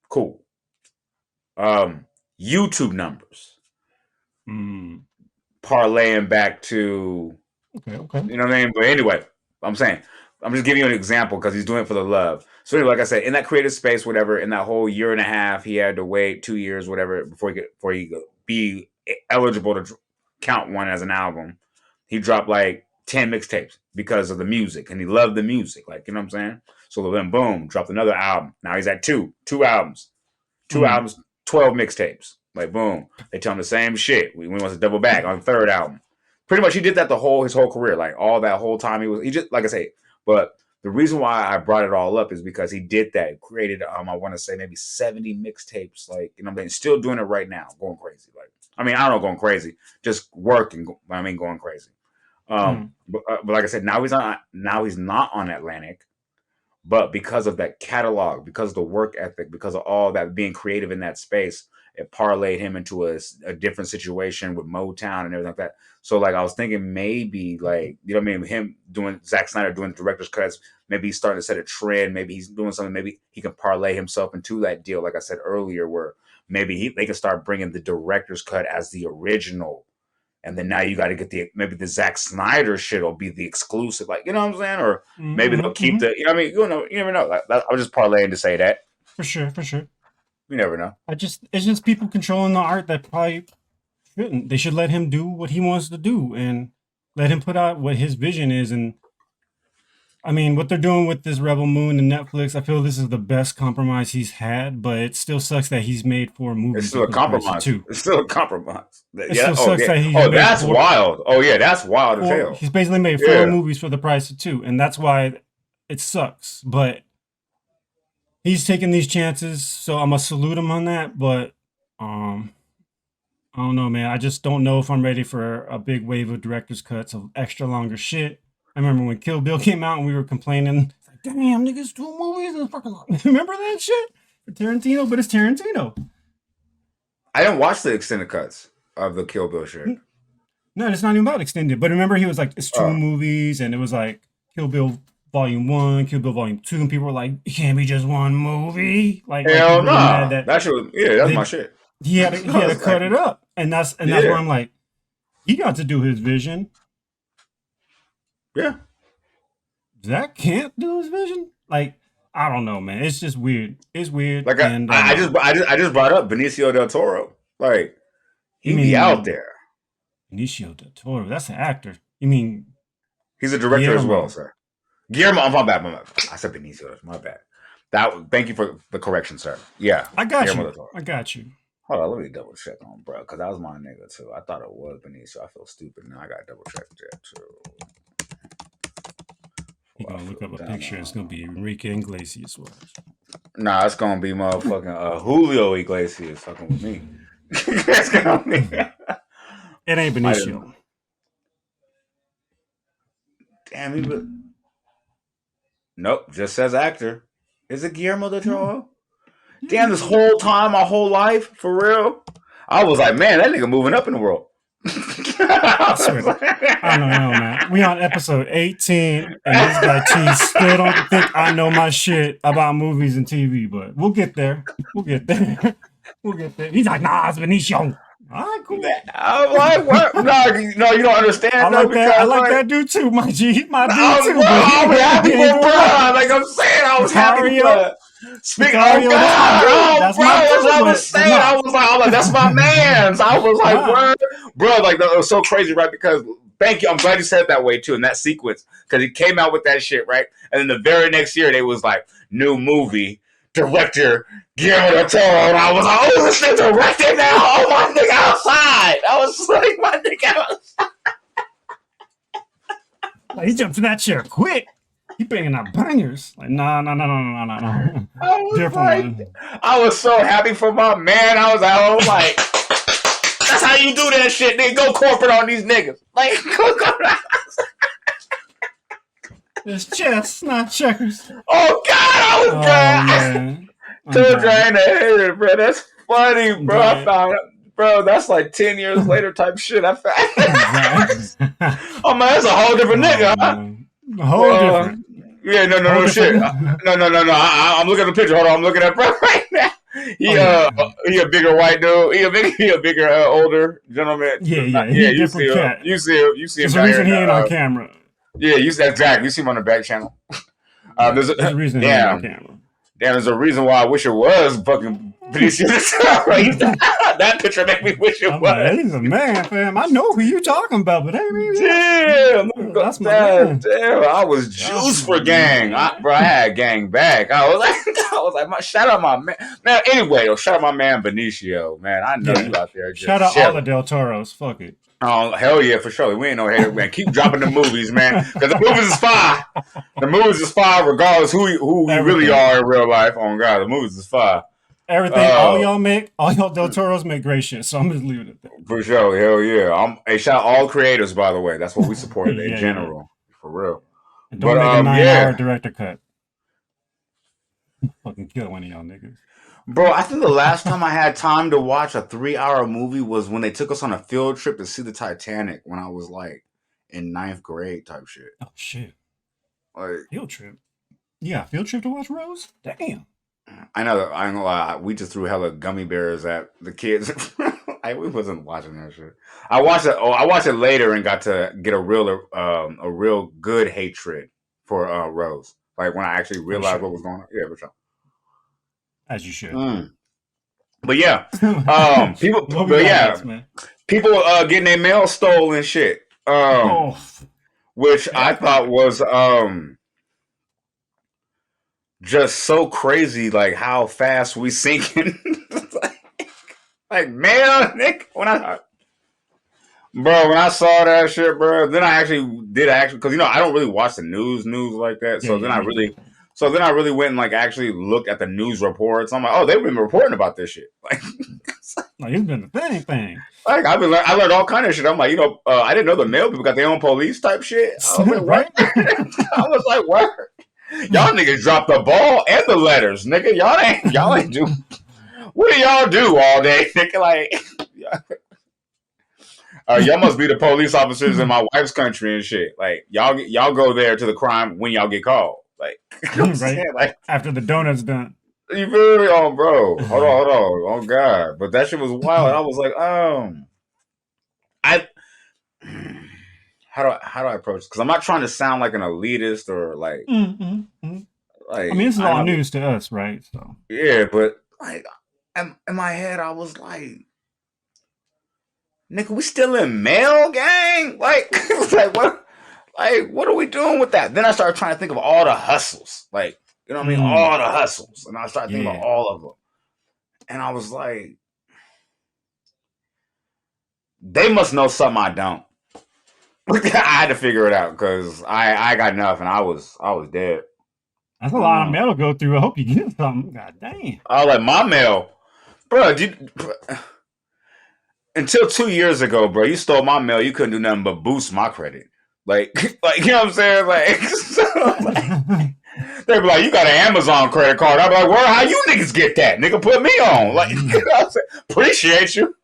Cool. YouTube numbers. Mm. Parlaying back to, Okay. you know what I mean? But anyway, I'm saying, I'm just giving you an example because he's doing it for the love. So anyway, like I said, in that creative space, whatever, in that whole year and a half, he had to wait 2 years, whatever, before he could be eligible to count one as an album. He dropped like 10 mixtapes because of the music, and he loved the music. Like, you know what I'm saying? So then, boom, dropped another album. Now he's at two albums, 12 mixtapes. Like, boom, they tell him the same shit. We want to double back on the third album. Pretty much, he did that his whole career, like all that whole time. He just, like I say, but the reason why I brought it all up is because he did that, created, I want to say maybe 70 mixtapes, like, you know what I mean, still doing it right now, going crazy. Like, I mean, I don't know, going crazy, just working. I mean, going crazy. But like I said, now he's not on Atlantic, but because of that catalog, because of the work ethic, because of all that being creative in that space, it parlayed him into a different situation with Motown and everything like that. So like I was thinking maybe like, you know what I mean, him doing Zack Snyder doing director's cuts, maybe he's starting to set a trend, maybe he's doing something, maybe he can parlay himself into that deal, like I said earlier, where maybe they can start bringing the director's cut as the original. And then now you got to get maybe the Zack Snyder shit will be the exclusive, like, you know what I'm saying? Or maybe they'll keep the, you know what I mean? You never know. Like, I was just parlaying to say that. For sure. You never know. It's just people controlling the art that probably shouldn't. They should let him do what he wants to do and let him put out what his vision is. And I mean, what they're doing with this Rebel Moon and Netflix, I feel this is the best compromise he's had, but it still sucks that he's made 4 movies. It's still a compromise. It's still a compromise. It still sucks that he's that's wild. Oh, yeah, that's wild as hell. He's basically made 4 movies for the price of 2, and that's why it sucks. But he's taking these chances, so I'm going to salute him on that, but I don't know, man. I just don't know if I'm ready for a big wave of director's cuts of extra longer shit. I remember when Kill Bill came out and we were complaining, it's like, damn, niggas, 2 movies is fucking long. Remember that shit? For Tarantino, but it's Tarantino. I didn't watch the extended cuts of the Kill Bill shit. No, it's not even about extended. But remember, he was like, it's 2 movies, and it was like Kill Bill Volume 1, Kill Bill Volume 2, and people were like, it can't be just 1 movie. Like, hell no. That shit was, that's my shit. He had to cut it up. And that's where I'm like, he got to do his vision. Yeah. Zack can't do his vision? Like, I don't know, man. It's just weird. It's weird. Like I just brought up Benicio del Toro. Like, he be out there. Benicio del Toro, that's an actor. You mean he's a director as well, sir. Guillermo, my bad. I said Benicio, my bad. Thank you for the correction, sir. Yeah. I got you. Hold on, let me double check on bro, because that was my nigga too. I thought it was Benicio. I feel stupid now. I gotta double check that too. You're gonna look up a picture. It's gonna be Enrique Iglesias. Nah, it's gonna be motherfucking Julio Iglesias fucking with me. It's gonna be. It ain't Benicio. Damn, nope, just says actor. Is it Guillermo del Toro? Damn, this whole time, my whole life, for real, I was like, man, that nigga moving up in the world. I don't know, man. We on episode 18, and this guy T still don't think I know my shit about movies and TV, but we'll get there. He's like, nah, it's Benicio. All right, cool. I'm like, what? No, you don't understand. I like that dude too, my G. He's my dude too. I was happy for bro. Like I'm saying, I was happy for. Speaking of God, that's what I was saying. I was like, that's my man's. I was like, word, bro. Like that was so crazy, right? Because thank you. I'm glad you said it that way too in that sequence because he came out with that shit, right? And then the very next year, they was like, new movie director Guillermo del Toro, and I was like, oh, this is directed now. Oh, my nigga outside. I was like, my nigga outside. Like, he jumped in that chair quick. He bringing out bangers. Like, no. I was so happy for my man. I was like, that's how you do that shit, nigga. Go corporate on these niggas. Like, go. It's chess, not checkers. Oh God, I was bad. I'm Told you I dying. ain't a hater, bro. That's funny, I'm bro. I dying. found it. Bro, that's like 10 years later type shit. I found. Zach. Oh man, that's a whole different Oh nigga, huh? man, a whole Well, different, yeah, no, no, whole no, different. shit. No. I'm looking at the picture. Hold on, I'm looking at bro right now. Oh yeah, He a bigger white dude. He a bigger older gentleman. yeah. Yeah, He a you see different him. cat. You see him There's a down here reason in he the. ain't on camera. Yeah, you see exactly. You see him on the back channel. Yeah, There's there's a a reason he ain't on damn. camera. Damn, there's a reason why I wish it was fucking Benicio. That picture made me wish it I'm like, was. hey, he's a man, fam. I know who you talking about, but hey, Damn, that's my damn, man. damn. I was That's juiced my for gang. man. Bro, I had gang back. I was like, shout out my man. Man, anyway, though, shout out my man Benicio. Man, I know Yeah. you out there Shout just out all the chilling. Del Toros. Fuck it. Oh, hell yeah, for sure. We ain't no hater, man. Keep dropping the movies, man. Because the movies is fire. The movies is fire regardless who we really Everything. are in real life. Oh, God, the movies is fire. Everything. All Uh, y'all make, all y'all Del Toros make great shit. So I'm just leaving it there. for sure. Hell yeah. Hey, shout out all creators, by the way. That's what we supported in Yeah. general. For real. And don't But make a 9 hour yeah. director cut. Fucking kill one of y'all niggas. Bro, I think the last time I had time to watch a 3 hour movie was when they took us on a field trip to see the Titanic when I was like in ninth grade type shit. Oh shit. Like Field trip. Yeah, field trip to watch Rose? Damn. I know that I ain't gonna lie, we just threw hella gummy bears at the kids. We wasn't watching that shit. I watched it later and got to get a real good hatred for Rose. Like when I actually For realized what sure. was going on. Yeah, for sure. As you should. Mm. But yeah, What we got next, man? people getting their mail stolen and shit. Oh, Which I thought terrifying. was just so crazy, like how fast we sinking. like man, Nick, when I saw that shit, bro, then I actually because I don't really watch the news like that. Yeah, me neither. So then I really went and like actually looked at the news reports. I'm like, oh, they've been reporting about this shit. Like it's been a thing. Like I learned all kind of shit. I'm like, I didn't know the mail people got their own police type shit. I was like, what? Right? I was like, what? Y'all niggas dropped the ball and the letters, nigga. Y'all ain't do. What do y'all do all day, nigga? Like, y'all must be the police officers in my wife's country and shit. Like, y'all go there to the crime when y'all get called. Like, you know what I'm Right? saying? Like, After the donut's done. you feel me? Oh, bro, hold on. Oh God, but that shit was wild. I was like, I. How do I approach this? Because I'm not trying to sound like an elitist or like I mean, this is I all know, news to us, right? So yeah, but like in my head, I was nigga, we still in mail gang? Like, like what? Like, what are we doing with that? Then I started trying to think of all the hustles, like, you know what I mean? All the hustles, and I started thinking about yeah. all of them, and I was like, they must know something I don't. I had to figure it out because I got nothing. I was dead. That's a lot of mail to go through. I hope you get something. God damn. I was like, my mail, bro. Until 2 years ago, bro, you stole my mail. You couldn't do nothing but boost my credit. Like, like you know what I'm saying? Like, so, like they be like, you got an Amazon credit card. I'd be like, where? How you niggas get that? Nigga, put me on. Like, you know what I'm saying? Appreciate you.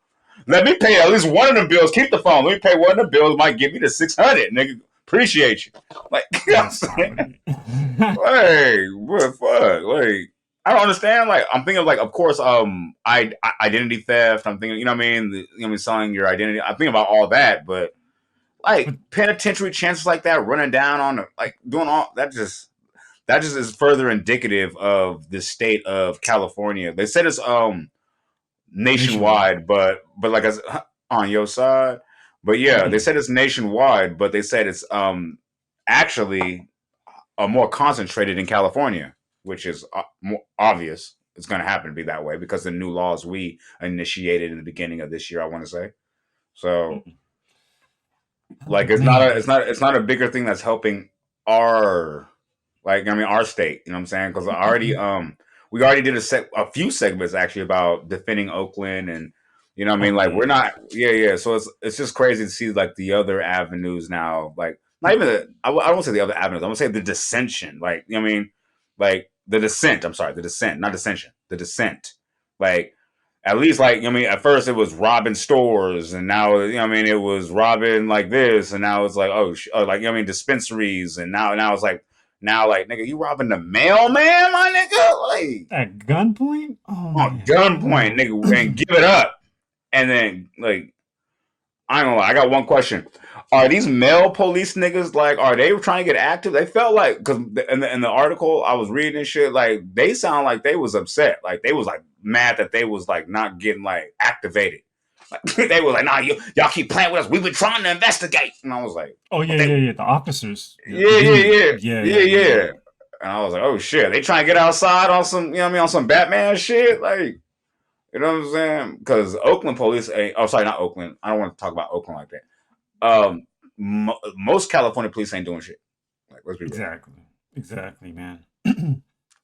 Let me pay at least one of them bills. Keep the phone. Let me pay one of the bills. Might give me the 600. Nigga, appreciate you. Like, you know what I'm That's saying? comedy. Like, what fuck? Like, I don't understand. Like, I'm thinking of like, of course, identity theft. I'm thinking, you know what I mean? Selling your identity. I'm thinking about all that, but like But penitentiary chances like that, running down on like doing all that just is further indicative of the state of California. They said it's nationwide. nationwide, but like as on your side. But yeah, they Yeah. said it's nationwide, but they said it's actually more concentrated in California, which is more obvious. It's going to happen to be that way because the new laws we initiated in the beginning of this year. I want to say so. Like Man, it's not a bigger thing that's helping our our state. You know what I'm saying? Because we already did a few segments actually about defending Oakland and oh like we're yeah. not yeah. So it's just crazy to see like the other avenues now, like not even I don't want to say the other avenues. I'm gonna say the dissension, like you know what I mean, like the Descent. I'm sorry, the Descent, not Dissension. The Descent. Like at least like I mean, at first it was robbing stores, and now I mean it was robbing like this, and now it's like like I mean dispensaries, and now it's like nigga, you robbing the mailman, my nigga, like At gunpoint? Oh on man. gunpoint, nigga, and give it up, and then like I don't know. I got one question. Are these male police niggas like? Are they trying to get active? They felt like because in the article I was reading and shit, like they sound like they was upset, like they was like mad that they was like not getting like activated. Like, they was like, nah, y'all keep playing with us. We've been trying to investigate, and I was like, oh yeah, they, yeah. The officers. yeah. And I was like, oh shit, they trying to get outside on some, on some Batman shit, like. You know what I'm saying? Because Oakland police ain't. Oh, sorry, not Oakland. I don't want to talk about Oakland like that. Most California police ain't doing shit. Like, let's be real. Exactly, man.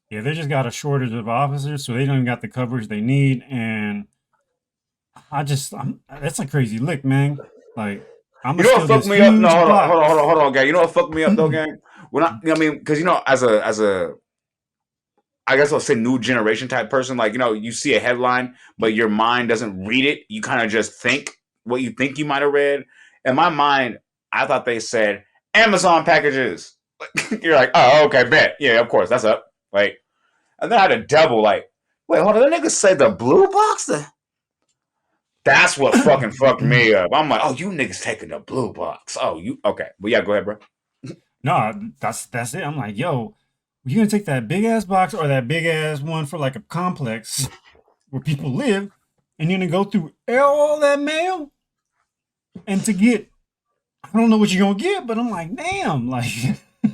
Yeah, they just got a shortage of officers, so they don't even got the coverage they need. And that's a crazy lick, man. Like, I'm You gonna know what steal fucked this me up? No, huge hold box. on, gang. You know what fucked me up though, gang? When I mean, because as a I guess I'll say new generation type person, like you see a headline, but your mind doesn't read it. You kind of just think what you think you might have read. In my mind, I thought they said Amazon packages. You're like, oh, okay, bet, yeah, of course, that's up. Like, and then I had to double, like, wait, hold on, the niggas say the blue box. That's what fucking fucked me up. I'm like, oh, you niggas taking the blue box. Oh, you okay? But yeah, go ahead, bro. No, that's it. I'm like, yo, you gonna take that big ass box or that big ass one for like a complex where people live, and you're gonna go through all that mail and to get I don't know what you're gonna get, but I'm like, damn, like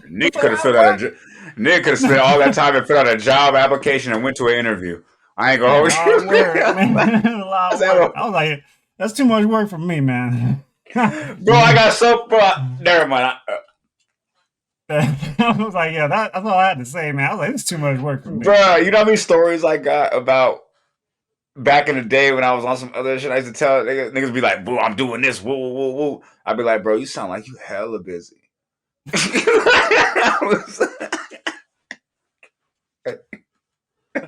Nick that's a could have lot of filled out work. Nick could have spent all that time and filled out a job application and went to an interview. I ain't gonna That's a hold lot of work, you. man. A lot I of said, work. I was like, that's too much work for me, man. bro, I got so bro. Never mind. I was like, yeah, that's all I had to say, man. I was like, it's too much work for me. Bro, you know how many stories I got about back in the day when I was on some other shit? I used to tell niggas be like, "Boo, I'm doing this." Woo, woo, woo, woo. I'd be like, "Bro, you sound like you hella busy."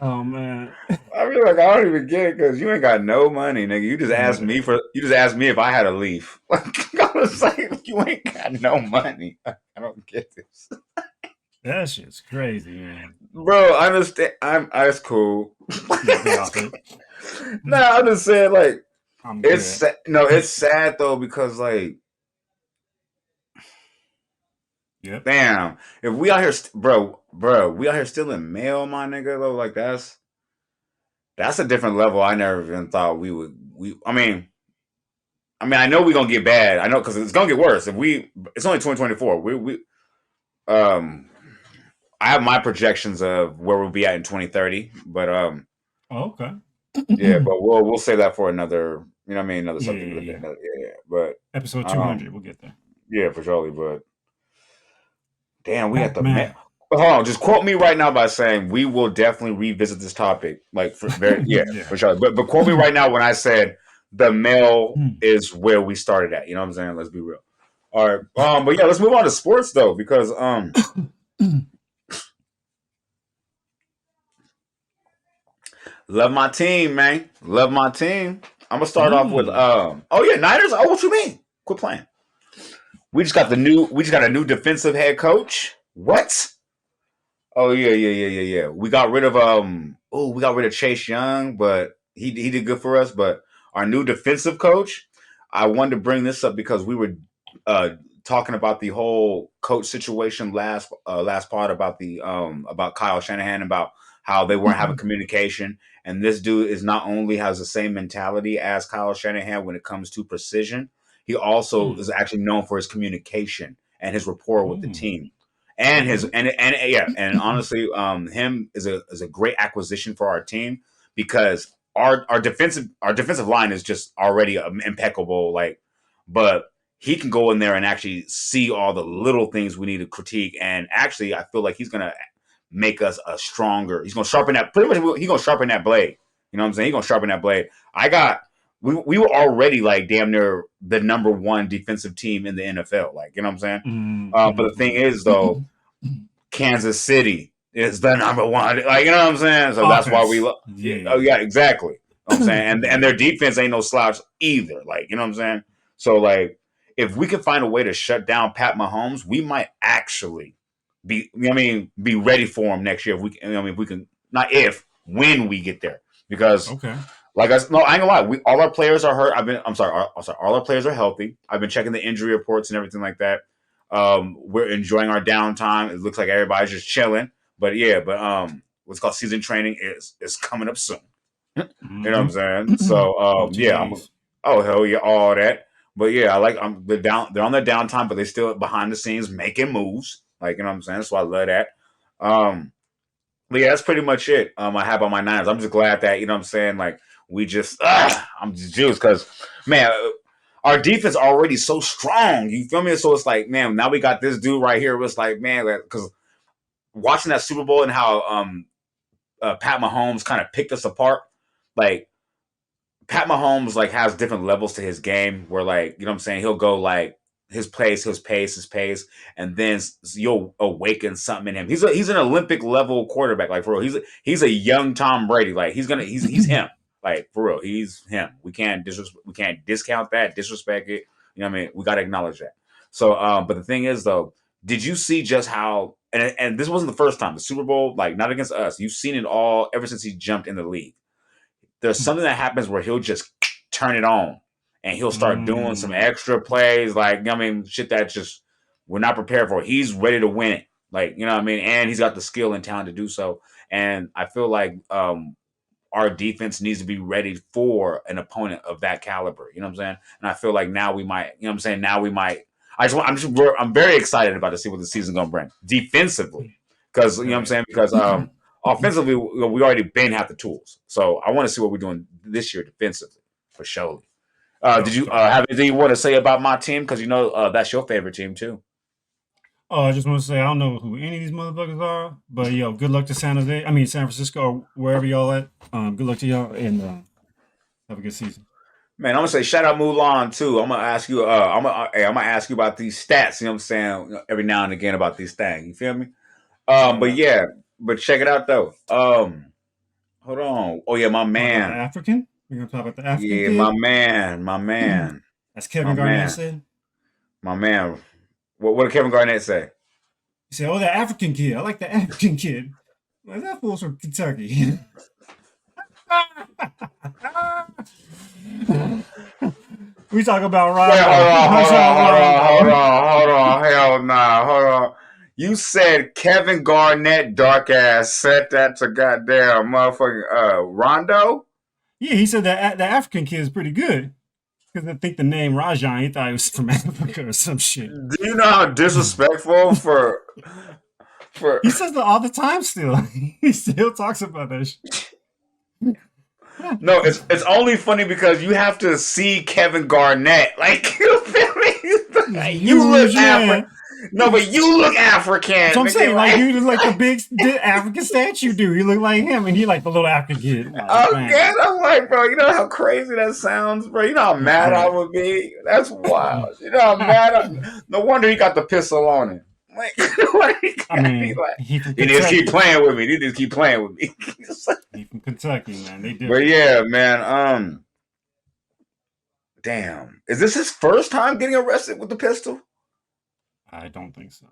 Oh man. I feel like I don't even get it because you ain't got no money, nigga. You just asked me if I had a leaf. Like I was like, you ain't got no money. I don't get this, That shit's crazy, man. bro. I understand. It's cool. Yeah, get off it. No, I'm just saying, like I'm good. no, it's sad though because like, Yep. damn, if we out here, bro, we out here stealing mail, my nigga. Though, like that's a different level. I never even thought we would. I know we're gonna get bad. I know because it's gonna get worse. It's only 2024. Um, I have my projections of where we'll be at in 2030, but Oh, okay. yeah, but we'll say that for another. You know what I mean? Another Yeah, subject yeah, of the day. yeah. Yeah. But Episode 200. We'll get there. yeah, for surely. But damn, we at Pac the man. Man. Hold on, just quote me right now by saying we will definitely revisit this topic. Like for very yeah, Yeah. for sure. But quote me right now when I said the male is where we started at. You know what I'm saying? Let's be real. All right. But yeah, let's move on to sports though, because love my team, man. Love my team. I'm gonna start off with oh yeah, Niners. Oh, what you mean? Quit playing. We just got a new defensive head coach. What? Oh yeah. We got rid of we got rid of Chase Young, but he did good for us. But our new defensive coach, I wanted to bring this up because we were uh talking about the whole coach situation last part about the about Kyle Shanahan, about how they weren't having communication. And this dude is not only has the same mentality as Kyle Shanahan when it comes to precision, he also is actually known for his communication and his rapport with the team. And his and yeah, and honestly, him is a great acquisition for our team because our defensive line is just already impeccable. Like, but he can go in there and actually see all the little things we need to critique. And actually, I feel like he's gonna make us a stronger. He's gonna sharpen that. Pretty much, he's gonna sharpen that blade. You know what I'm saying? He's gonna sharpen that blade. We were already like damn near the number one defensive team in the NFL. Like, you know what I'm saying? But the thing is, though, Kansas City is the number one. Like, you know what I'm saying? So that's why we Offense. love. Yeah, Yeah. oh yeah, exactly. You know what I'm saying, and Yeah. their defense ain't no slouch either. Like, you know what I'm saying? So like, if we can find a way to shut down Pat Mahomes, we might actually be. I mean, be ready for him next year. If we, I mean, if we can, not if, when we get there, because Okay. like no, I ain't gonna lie. All our players are hurt. I'm sorry. All our players are healthy. I've been checking the injury reports and everything like that. We're enjoying our downtime. It looks like everybody's just chilling. But yeah, what's called season training is coming up soon. You know what I'm saying? So yeah, OTAs. oh hell yeah, all that. But yeah, I like they're on their downtime, but they still behind the scenes making moves. Like, you know what I'm saying? So I love that. Um, but yeah, that's pretty much it. I have on my Niners. I'm just glad that, you know what I'm saying, like we just I'm just juiced because man, our defense already so strong. You feel me? So it's like, man, now we got this dude right here. It was like, man, because watching that Super Bowl and how Pat Mahomes kind of picked us apart, like Pat Mahomes like has different levels to his game where, like, you know what I'm saying, he'll go like his pace, and then you'll awaken something in him. He's an Olympic level quarterback, like for real. He's a young Tom Brady. Like he's him. Like for real, he's him. We can't discount that, disrespect it. You know what I mean? We got to acknowledge that. So, but the thing is though, did you see just how? And this wasn't the first time the Super Bowl, like not against us. You've seen it all ever since he jumped in the league. There's something that happens where he'll just turn it on and he'll start doing some extra plays, like, I mean, shit that just we're not prepared for. He's ready to win it, like, you know what I mean, and he's got the skill and talent to do so. And I feel like our defense needs to be ready for an opponent of that caliber. You know what I'm saying? And I feel like now we might. You know what I'm saying? Now we might. I'm very excited about to see what the season's gonna bring defensively, because you know what I'm Right. saying. Because offensively, we already been have the tools. So I want to see what we're doing this year defensively for sure. Did you Okay. have anything you want to say about my team? Because you know that's your favorite team too. Oh, I just want to say I don't know who any of these motherfuckers are, but yo, good luck to San Jose. I mean San Francisco or wherever y'all at. Good luck to y'all and have a good season. Man, I'm gonna say shout out Mulan too. I'm gonna ask you. I'm gonna ask you about these stats. You know what I'm saying? Every now and again about these things. You feel me? But Right. yeah, but check it out though. Hold on. Oh yeah, my Talk about the man. African. We're gonna talk about the African Yeah, my kid. man. My man. As My Kevin Garnett man. said. My man. What did Kevin Garnett say? He said, "Oh, the African kid. I like the African kid." Like that fool's from Kentucky. We talk about Wait, Rondo. Rajon Rondo. hold on. Hell nah, hold on. You said Kevin Garnett, dark ass, said that to goddamn motherfucking Rondo. Yeah, he said that the African kid is pretty good because I think the name Rajon. He thought he was from Africa or some shit. Do you know how disrespectful for? He says that all the time. Still, he still talks about that shit. No, it's only funny because you have to see Kevin Garnett. Like, you feel me? You look Huge, African. yeah. No, but you look African, That's what I'm nigga. saying. Like Like, you look like the big African statue dude. You look like him, and he like the little African kid. I'm like, again, man, I'm like, bro, you know how crazy that sounds, bro. You know how that's mad I great. would be. That's wild. You know how mad. No wonder he got the pistol on him. Like, like, I he mean, like, he from he just keep Kentucky. playing with me. He just keep playing with me. He from Kentucky, man. They But different. yeah, man. Damn, is this his first time getting arrested with the pistol? I don't think so.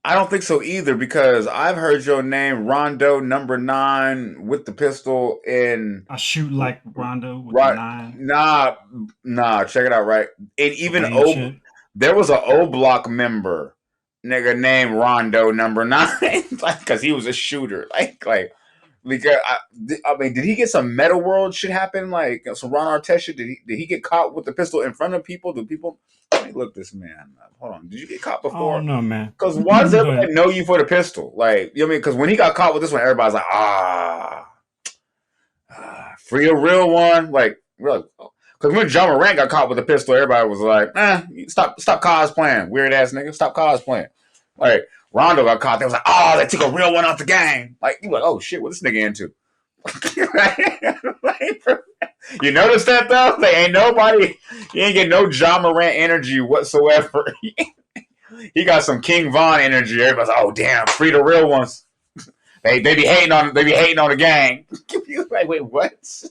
I don't think so either because I've heard your name, Rondo number 9 with the pistol in I shoot like Rondo with the right. nine, Nah. Check it out, right? And even Dwayne shit. there was an O Block member, nigga named Rondo number 9, like because he was a shooter, like because I mean, did he get some Meta World shit happen? Like some Ron Artest shit? Did he get caught with the pistol in front of people? Do people? Let me look this man up. Hold on. Did you get caught I don't before? know, man. Because why does But everybody know you for the pistol? Like, you know what I mean? Because when he got caught with this one, everybody's like, free a real one. Like, really? Because when John Morant got caught with a pistol, everybody was like, stop cosplaying, weird ass nigga, stop cosplaying. Like, Rondo got caught, they was like, oh, they took a real one out the game. Like, you like, oh shit, what this nigga into? You notice that though? They ain't nobody, he ain't get no John Morant energy whatsoever. He got some King Von energy. Everybody's like, oh damn, free the real ones. They be hating on the gang. Like, wait, what?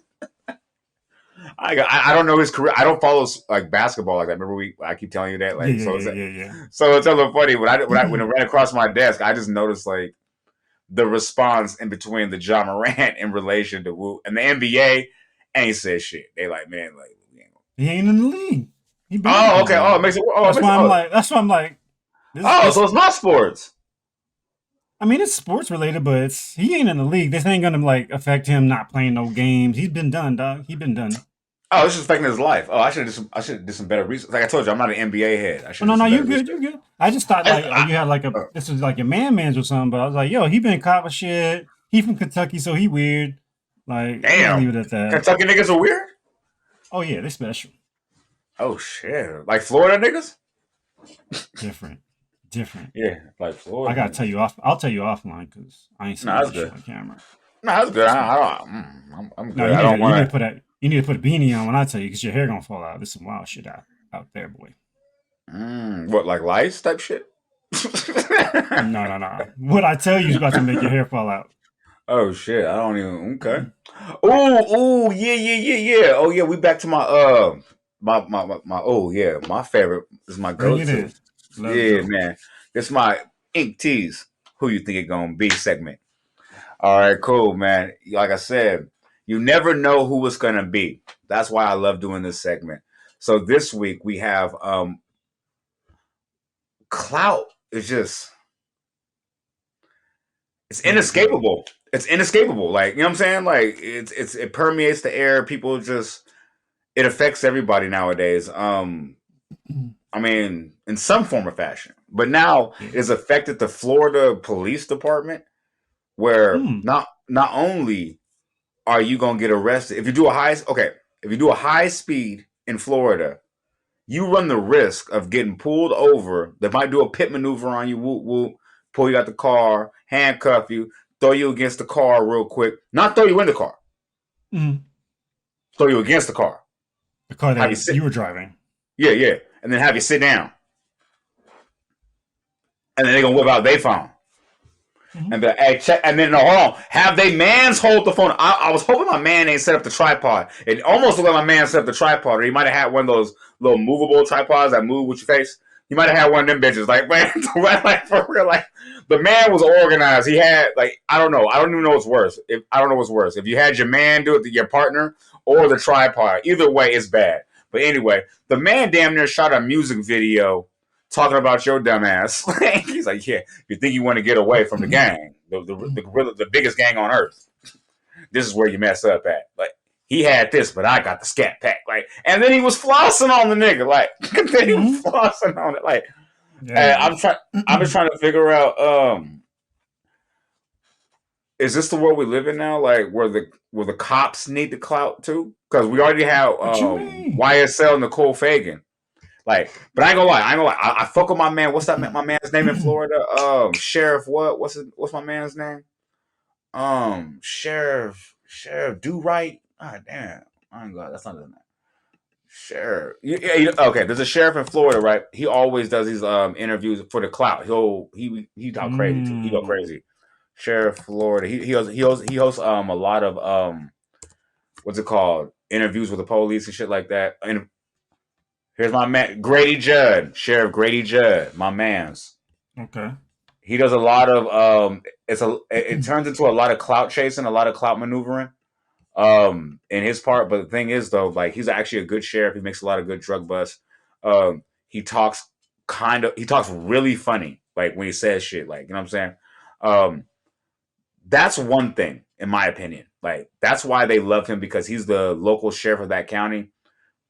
I don't know his career. I don't follow like basketball like that. Remember I keep telling you that Yeah, like yeah, so yeah, yeah, yeah. so it's a little funny when it ran across my desk. I just noticed like the response in between the John Morant in relation to Wu and the NBA ain't said shit. They like, man, like, He ain't in the league. He been out oh, the okay, oh, league. it makes it, That's why I'm like. That's why I'm like. This. oh, It's. so it's not sports. I mean, it's sports related, but it's he ain't in the league. This ain't gonna like affect him not playing no games. He's been done, dog. He been done. Oh, this is affecting his life. Oh, I should have did some better research. Like I told you, I'm not an NBA head. I Oh, should no, have did no, some you better good, research. you good. I just thought like you had like a Uh, this was like your man's or something, but I was like, yo, he been caught with shit. He from Kentucky, so he weird. Like, I'm gonna leave damn, it at that. Kentucky niggas are weird. Oh yeah, they special, Oh shit, like Florida niggas. different, different. Yeah, like I Florida gotta tell niggas. you off. I'll tell you offline because I ain't No, saying that's that shit good. on camera. No, that's good. It's my. I'm No, good. I don't you want need to to. put that. You need to put a beanie on when I tell you because your hair gonna fall out. There's some wild shit out there, boy. What, like lice type shit? No, no, no. What I tell you is about to make your hair fall out. Oh shit! I don't even. Okay. Oh, yeah, yeah, yeah, yeah. Oh yeah, we back to my. Oh yeah, my favorite is my Bring it go-to. in. Let's Yeah, go. man. It's my ink tease. Who you think it gonna be segment? All right, cool, man. Like I said, you never know who it's gonna be. That's why I love doing this segment. So this week we have Clout. It's just it's Here we go. inescapable. It's inescapable. Like, you know what I'm saying? Like it permeates the air. People just it affects everybody nowadays. I mean, in some form or fashion. But now Yeah. it's affected the Florida Police Department, where Hmm. not only are you gonna get arrested if you do a high speed in Florida, you run the risk of getting pulled over. They might do a pit maneuver on you, whoop whoop, pull you out the car, handcuff you, throw you against the car real quick. Not throw you in the car, Hmm. throw you against the car. The car Have you that sit, you were driving. yeah, yeah, and then have you sit down, and then they're gonna whip out their phone. Hmm. And be like, hey, check, and then no, hold on. Have they mans hold the phone? I was hoping my man ain't set up the tripod. It almost looked like my man set up the tripod, or he might have had one of those little movable tripods that move with your face. He might have had one of them bitches. Like, man, like for real, like the man was organized. He had like I don't know. I don't even know what's worse. If I don't know what's worse, if you had your man do it to your partner or the tripod. Either way, it's bad. But anyway, the man damn near shot a music video talking about your dumb ass. He's like, yeah, you think you want to get away from the gang, the biggest gang on earth. This is where you mess up at. Like, he had this, but I got the scat pack. Like, and then he was flossing on the nigga. Like, then he was Hmm. flossing on it. Like, Yeah, he was. I'm just trying to figure out, is this the world we live in now? Like, where the cops need the clout too? Because we already have What you mean? YSL Nicole Fagan. Like, but I ain't gonna lie. I ain't gonna lie. I fuck with my man. What's that? My man's name in Florida? Sheriff. What? What's my man's name? Sheriff Do Right. Ah, damn. I ain't gonna. That's not his name. Sheriff. Yeah. Okay. There's a sheriff in Florida, right? He always does these interviews for the clout. He talk crazy too. He go Mm. crazy. Sheriff Florida. He hosts a lot of what's it called, interviews with the police and shit like that. And here's my man, Grady Judd, Sheriff Grady Judd, my man's. Okay. He does a lot of it turns into a lot of clout chasing, a lot of clout maneuvering, in his part. But the thing is though, like he's actually a good sheriff. He makes a lot of good drug busts. He talks he talks really funny, like when he says shit, like you know what I'm saying. Um, that's one thing, in my opinion. Like that's why they love him because he's the local sheriff of that county.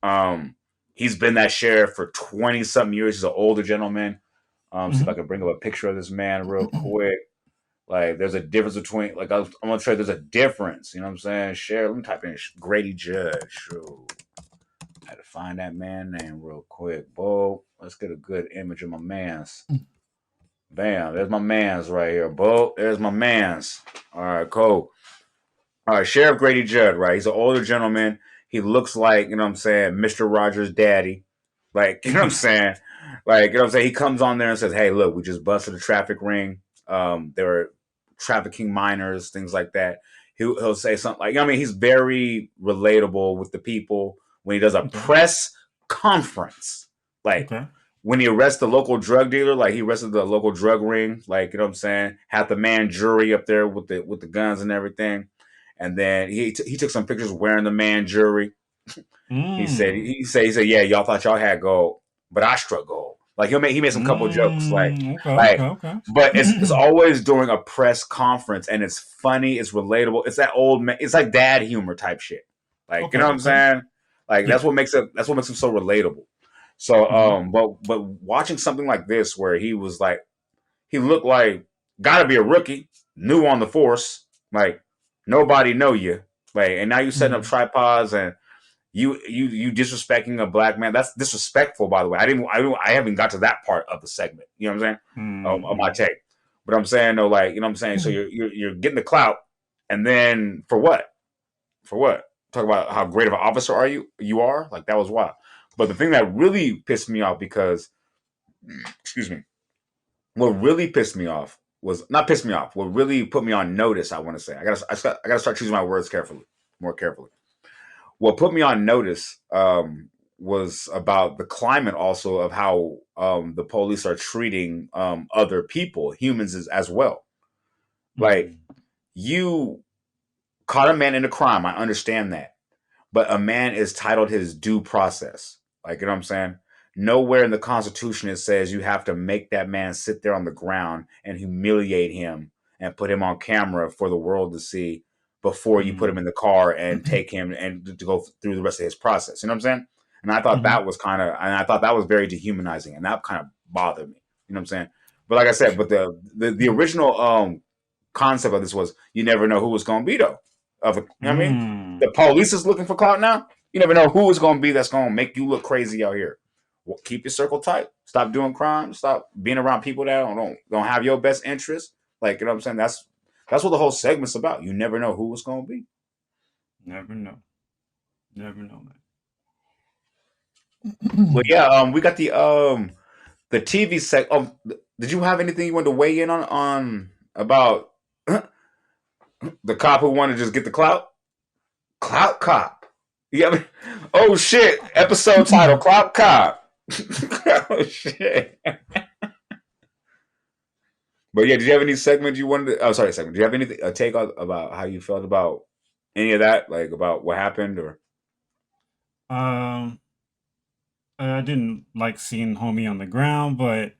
Um, he's been that sheriff for 20 something years. He's an older gentleman. See if I Hmm. can bring up a picture of this man real quick. Like, there's a difference between, like, I'm gonna show you there's a difference. You know what I'm saying? Share. Let me type in Grady Judge. Shoot. I had to find that man name real quick. Bo, let's get a good image of my man's. Bam, there's my man's right here. Bo, there's my man's. All right, cool. All right, Sheriff Grady Judd, right? He's an older gentleman. He looks like, you know what I'm saying, Mr. Rogers' daddy. Like, you know what I'm saying? Like, you know what I'm saying? He comes on there and says, hey, look, we just busted a traffic ring. There were trafficking minors, things like that. He'll say something like, I mean, he's very relatable with the people when he does a Okay. press conference. Like Okay. when he arrests the local drug dealer, like he arrested the local drug ring, like you know what I'm saying, had the man jury up there with the guns and everything, and then he took some pictures wearing the man jury. Mm. He said, yeah, y'all thought y'all had gold, but I struck gold. Like he made some couple jokes, Okay. Okay. like, Okay. but it's always during a press conference, and it's funny, it's relatable, it's that old man, it's like dad humor type shit. Like you Okay. know what I'm Okay. saying? Like Yeah. that's what makes him so relatable. So Hmm. but watching something like this where he was like he looked like gotta be a rookie, new on the force, like nobody know you, like, and now you setting up Hmm. tripods and you disrespecting a black man. That's disrespectful, by the way. I haven't got to that part of the segment. You know what I'm saying? Of my Hmm. take. But I'm saying though, like you know what I'm saying. So you're getting the clout, and then for what? For what? Talk about how great of an officer are you? You are like that was wild. But the thing that really pissed me off because, excuse me, what really pissed me off was not pissed me off. What really put me on notice, I want to say, I gotta start choosing my words carefully, more carefully. What put me on notice was about the climate, also of how the police are treating other people, humans as well. Like Hmm. you caught a man in a crime, I understand that, but a man is titled his due process. Like, you know what I'm saying? Nowhere in the Constitution it says you have to make that man sit there on the ground and humiliate him and put him on camera for the world to see before you put him Hmm. in the car and take him and to go through the rest of his process. You know what I'm saying? And I thought Hmm. that was and I thought that was very dehumanizing, and that kind of bothered me. You know what I'm saying? But like I said, but the original concept of this was you never know who was going to be though. You know what I mean? Hmm. The police is looking for clout now. You never know who is going to be that's going to make you look crazy out here. Well, keep your circle tight. Stop doing crime. Stop being around people that don't have your best interest. Like you know what I'm saying. That's what the whole segment's about. You never know who it's going to be. Never know. Never know, But man. yeah, we got the TV seg. Oh, did you have anything you wanted to weigh in on about the cop who wanted to just get the clout? Clout cop. Yeah. I mean, oh shit! Episode title: Clout cop. Oh shit! But yeah, did you have any segment you wanted? To, oh, sorry, segment. Do you have anything a take on, about how you felt about any of that, like about what happened, or um, I didn't like seeing homie on the ground, but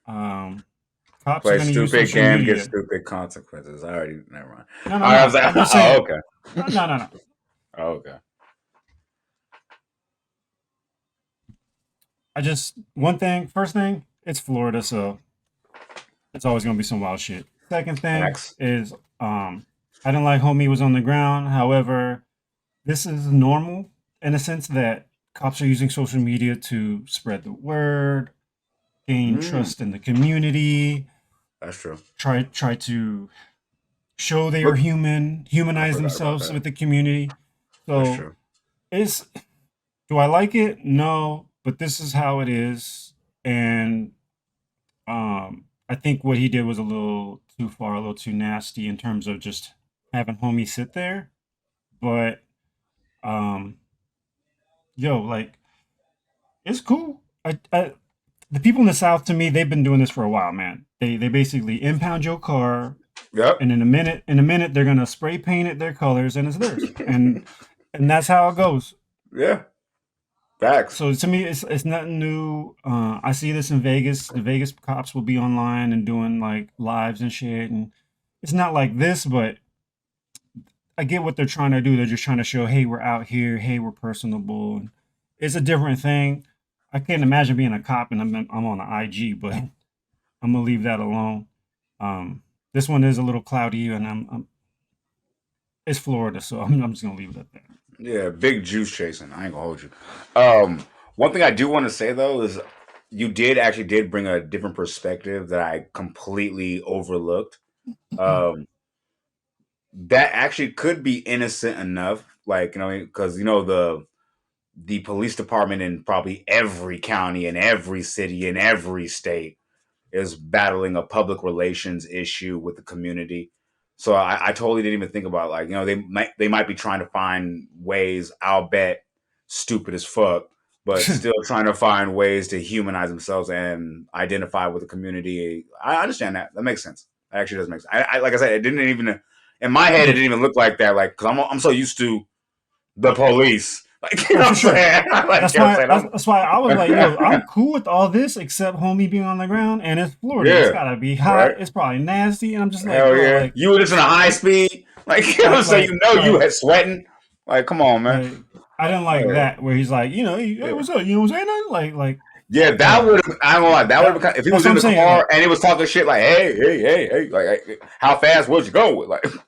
um, cops are play gonna use stupid social game, get media. stupid consequences? I already never mind. No, no, All right, I was no. like, I'm just oh saying. okay, No, no, no, no. oh, okay. I just one thing. First thing, it's Florida, so it's always gonna be some wild shit. Second thing Facts. is, I didn't like homie was on the ground. However, this is normal in a sense that cops are using social media to spread the word, gain Mm, trust in the community, that's true. try to show they are Look, human, I humanize forgot about themselves that. with the community. That's So true. it's do I like it? No, but this is how it is. And I think what he did was a little too far, a little too nasty in terms of just having homie sit there. But um, yo, like it's cool. The people in the South, to me, they've been doing this for a while, man. They basically impound your car, Yep. and in a minute, they're gonna spray paint it their colors, and it's theirs. And that's how it goes. Yeah. Facts. So to me, it's nothing new. I see this in Vegas. The Vegas cops will be online and doing like lives and shit, and it's not like this, but I get what they're trying to do. They're just trying to show, hey, we're out here. Hey, we're personable. And it's a different thing. I can't imagine being a cop and I'm on the IG, but I'm gonna leave that alone. Um, this one is a little cloudy, and it's Florida, so I'm just gonna leave it at that. Yeah, big juice chasing. I ain't gonna hold you. One thing I do want to say though is you did bring a different perspective that I completely overlooked. Um, that actually could be innocent enough, like you know, because you know the police department in probably every county in every city in every state is battling a public relations issue with the community. So I totally didn't even think about like, you know, they might be trying to find ways. I'll bet stupid as fuck, but still trying to find ways to humanize themselves and identify with the community. I understand that. That makes sense. That actually does make sense. Like I said, it didn't even in my head. It didn't even look like that. Like because I'm so used to the police. Like you know what I'm saying. Like, That's you know what why. I'm saying? That's why I was like, "Yo, I'm cool with all this except homie being on the ground, and it's Florida. It's Yeah. gotta be Right. hot. It's probably nasty." And I'm just like, Hell "Bro, yeah. You were just in a high speed. Like you know what I'm saying? like, You know you had sweating. Like come on, man. I didn't like Yeah. that where he's like, hey, Yeah. what's up? You know what I'm saying? Yeah, that bro, would have. I don't know. That would have. If he that's was what in I'm the saying. car Like, and he was talking shit like, hey, like, how fast was you going with?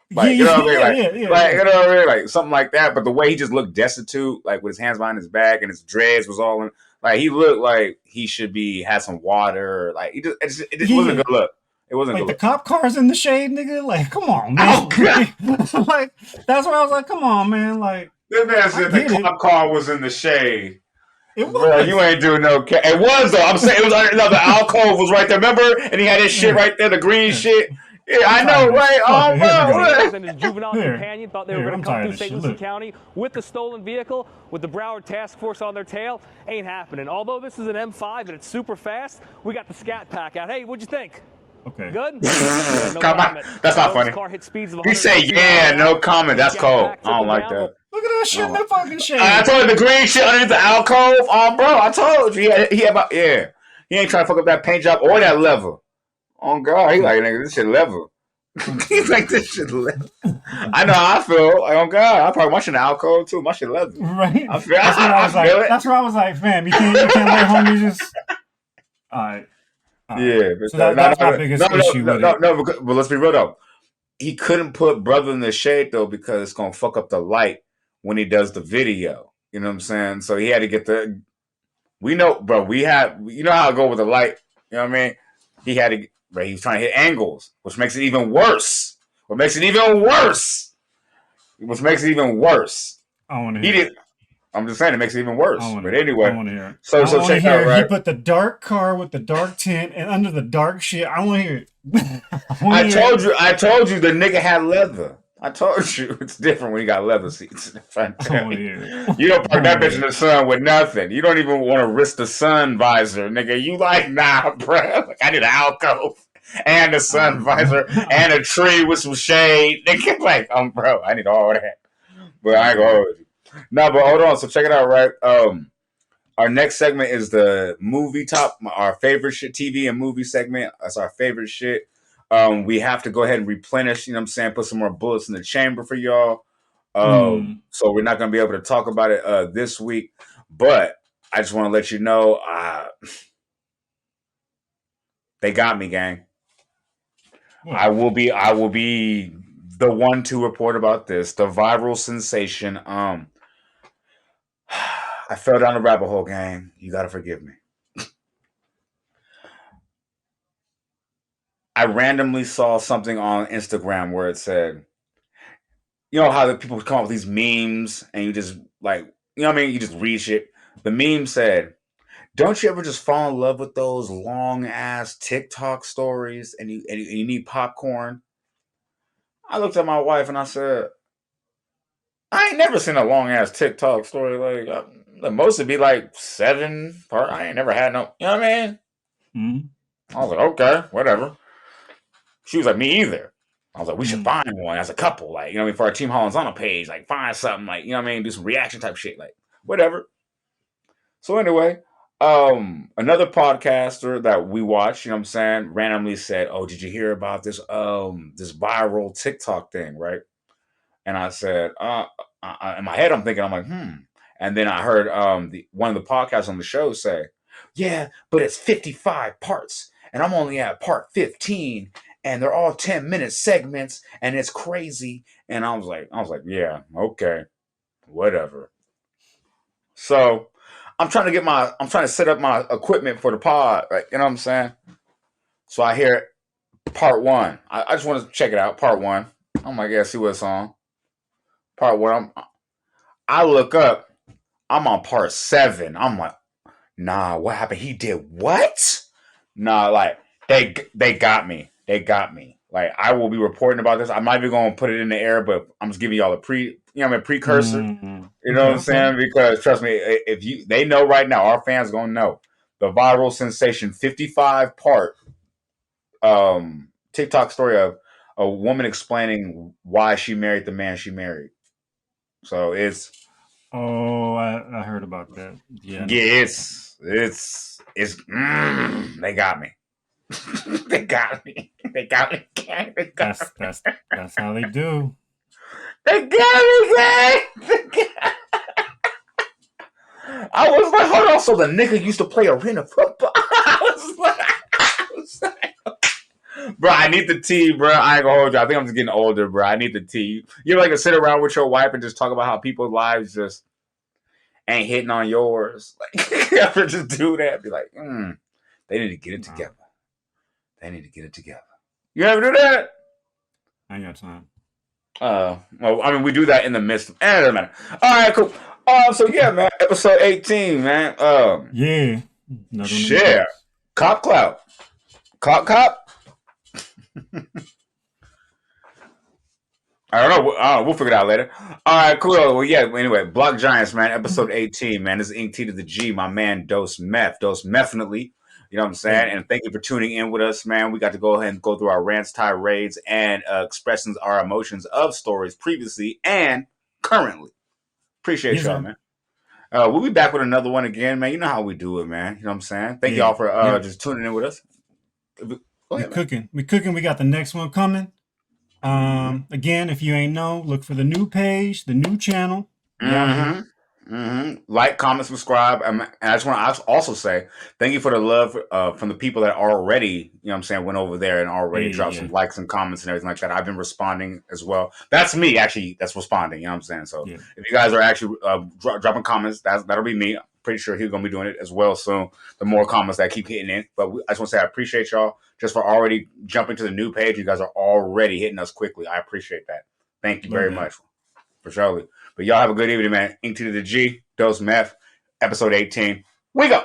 yeah, You know what I mean? You know what I mean? Like something like that. But the way he just looked destitute, like with his hands behind his back and his dreads was all in, like he looked like he should be had some water. Like it just wasn't a good look. It wasn't a Like good the look. cop cars in the shade, nigga. Like, come on, man. Oh god! Like, that's where I was like, come on, man. Like, This man I said the get it. cop car was in the shade. It Bro, you was. ain't doing no. It was though. I'm saying it was. No, the alcove was right there. Remember? And he had his shit Yeah, right there, the green yeah. shit. Yeah, I'm I know, tired of this. right? Fuck Oh, it. Here we go. bro. And his juvenile companion thought they were going I'm to come tired through of this St. shit. Lucie Look. County with the stolen vehicle, with the Broward Task Force on their tail. Ain't happening. Although this is an M5 and it's super fast, we got the Scat Pack out. Hey, what'd you think? Okay. Good? Yeah, no Come on. comment. That's not Although funny. this car hit speeds of He said, 160 "Yeah, miles an no hour, comment." the That's Scat cold. Pack I took don't him like down, that. Look at that shit in the fucking I shade. told you the green shit underneath the alcove. Oh, bro, I told you. He had about yeah. He ain't trying to fuck up that paint job or that leather. Oh God, he like nigga, this shit leather. He's like this shit leather. I know how I feel. Like, oh God, I probably my shit in the alcove too. My shit leather. Right? I feel. That's where I I was feel like, it. that's where I was like, fam, you can't let homies just. All right. All right. Yeah, So but that's my biggest issue with it. but let's be real though. He couldn't put brother in the shade though because it's gonna fuck up the light when he does the video. You know what I'm saying? So he had to get the. We know, bro. We have. You know how I go with the light. You know what I mean? He had to. Bro, he was trying to hit angles, which makes it even worse. What makes it even worse? Which makes it even worse. I want to He hear it. did. I'm just saying it makes it even I worse. want But to. I anyway, want to hear it. so I want to check it out, hear he right? put the dark car with the dark tint and under the dark shit. I want to hear it. I told you the nigga had leather. I told you it's different when you got leather seats in the front. I want to hear it. You don't I park want that to bitch hear in it. the sun with nothing. You don't even want to risk the sun visor, nigga. You like nah, bro. Like, I need an alcove and a sun visor and a tree with some shade. Nigga, like, bro, I need all that. But I ain't gonna hold you. No, but hold on. So check it out, right? Our next segment is the movie top, our favorite shit, TV and movie segment. That's our favorite shit. We have to go ahead and replenish, you know what I'm saying, put some more bullets in the chamber for y'all. So we're not going to be able to talk about it this week. But I just want to let you know, they got me, gang. What? I will be the one to report about this. The viral sensation. I fell down the rabbit hole, gang. You got to forgive me. I randomly saw something on Instagram where it said, you know how the people come up with these memes and you just like, you know what I mean? You just read shit. The meme said, don't you ever just fall in love with those long ass TikTok stories and you need popcorn? I looked at my wife and I said, I ain't never seen a long ass TikTok story. Like, the most would be like 7 part. I ain't never had no, you know what I mean? I was like, okay, whatever. She was like, me either. I was like, we should find one as a couple, like, you know what I mean, for our Team Holland's on a page, like, find something, like, you know what I mean, do some reaction type shit, like, whatever. So anyway, another podcaster that we watch, you know what I'm saying, randomly said, oh, did you hear about this this viral TikTok thing, right? And I said, in my head, I'm thinking, I'm like, and then I heard one of the podcasts on the show say, yeah, but it's 55 parts, and I'm only at part 15, and they're all 10-minute segments, and it's crazy. And I was like, yeah, okay, whatever. So I'm trying to set up my equipment for the pod, right? You know what I'm saying? So I hear part one. I just want to check it out. Part one. I'm like, yeah, see what it's on. Part one. I look up. I'm on part 7. I'm like, nah, what happened? He did what? Nah, like they got me. They got me. Like, I will be reporting about this. I might be going to put it in the air, but I'm just giving y'all a precursor. Mm-hmm. You know what I'm saying? Because trust me, if they know right now, our fans gonna know the viral sensation 55 part TikTok story of a woman explaining why she married the man she married. So it's Oh, I heard about that. Yeah, they got me. They got me. They got me. They got me. That's how they do. They got me, gang. I was like, hold on. So the nigga used to play arena football. I was like, bro, I need the tea, bro. I ain't gonna hold you. I think I'm just getting older, bro. I need the tea. You ever like to sit around with your wife and just talk about how people's lives just ain't hitting on yours? Like, you ever just do that? Be like, they need to get it together. They need to get it together. You ever do that? I ain't got time. Well, I mean, we do that in the midst of. It doesn't matter. All right, cool. So yeah, man, episode 18, man. Yeah. Share. Clout. Cop. I don't know. We'll figure it out later. All right, cool. Well, yeah. Anyway, Block Giants, man. Episode 18, man. This is Ink T to the G. My man, Dose Methfinitely. You know what I'm saying? And thank you for tuning in with us, man. We got to go ahead and go through our rants, tirades, and expressions, our emotions of stories previously and currently. Appreciate y'all, man. We'll be back with another one again, man. You know how we do it, man. You know what I'm saying? Thank y'all for just tuning in with us. We're cooking. We got the next one coming. Again, if you ain't know, look for the new page, the new channel. Like, comment, subscribe. And I just want to also say thank you for the love from the people that already, you know what I'm saying, went over there and already dropped some likes and comments and everything like that. I've been responding as well. That's me, actually, that's responding, you know what I'm saying? So if you guys are actually dropping comments, that'll be me. I'm pretty sure he's going to be doing it as well soon. The more comments that keep hitting in. But I just want to say I appreciate y'all just for already jumping to the new page. You guys are already hitting us quickly. I appreciate that. Thank you very much. For sure. But y'all have a good evening, man. Ink to the G, Dose Meth, episode 18. We go.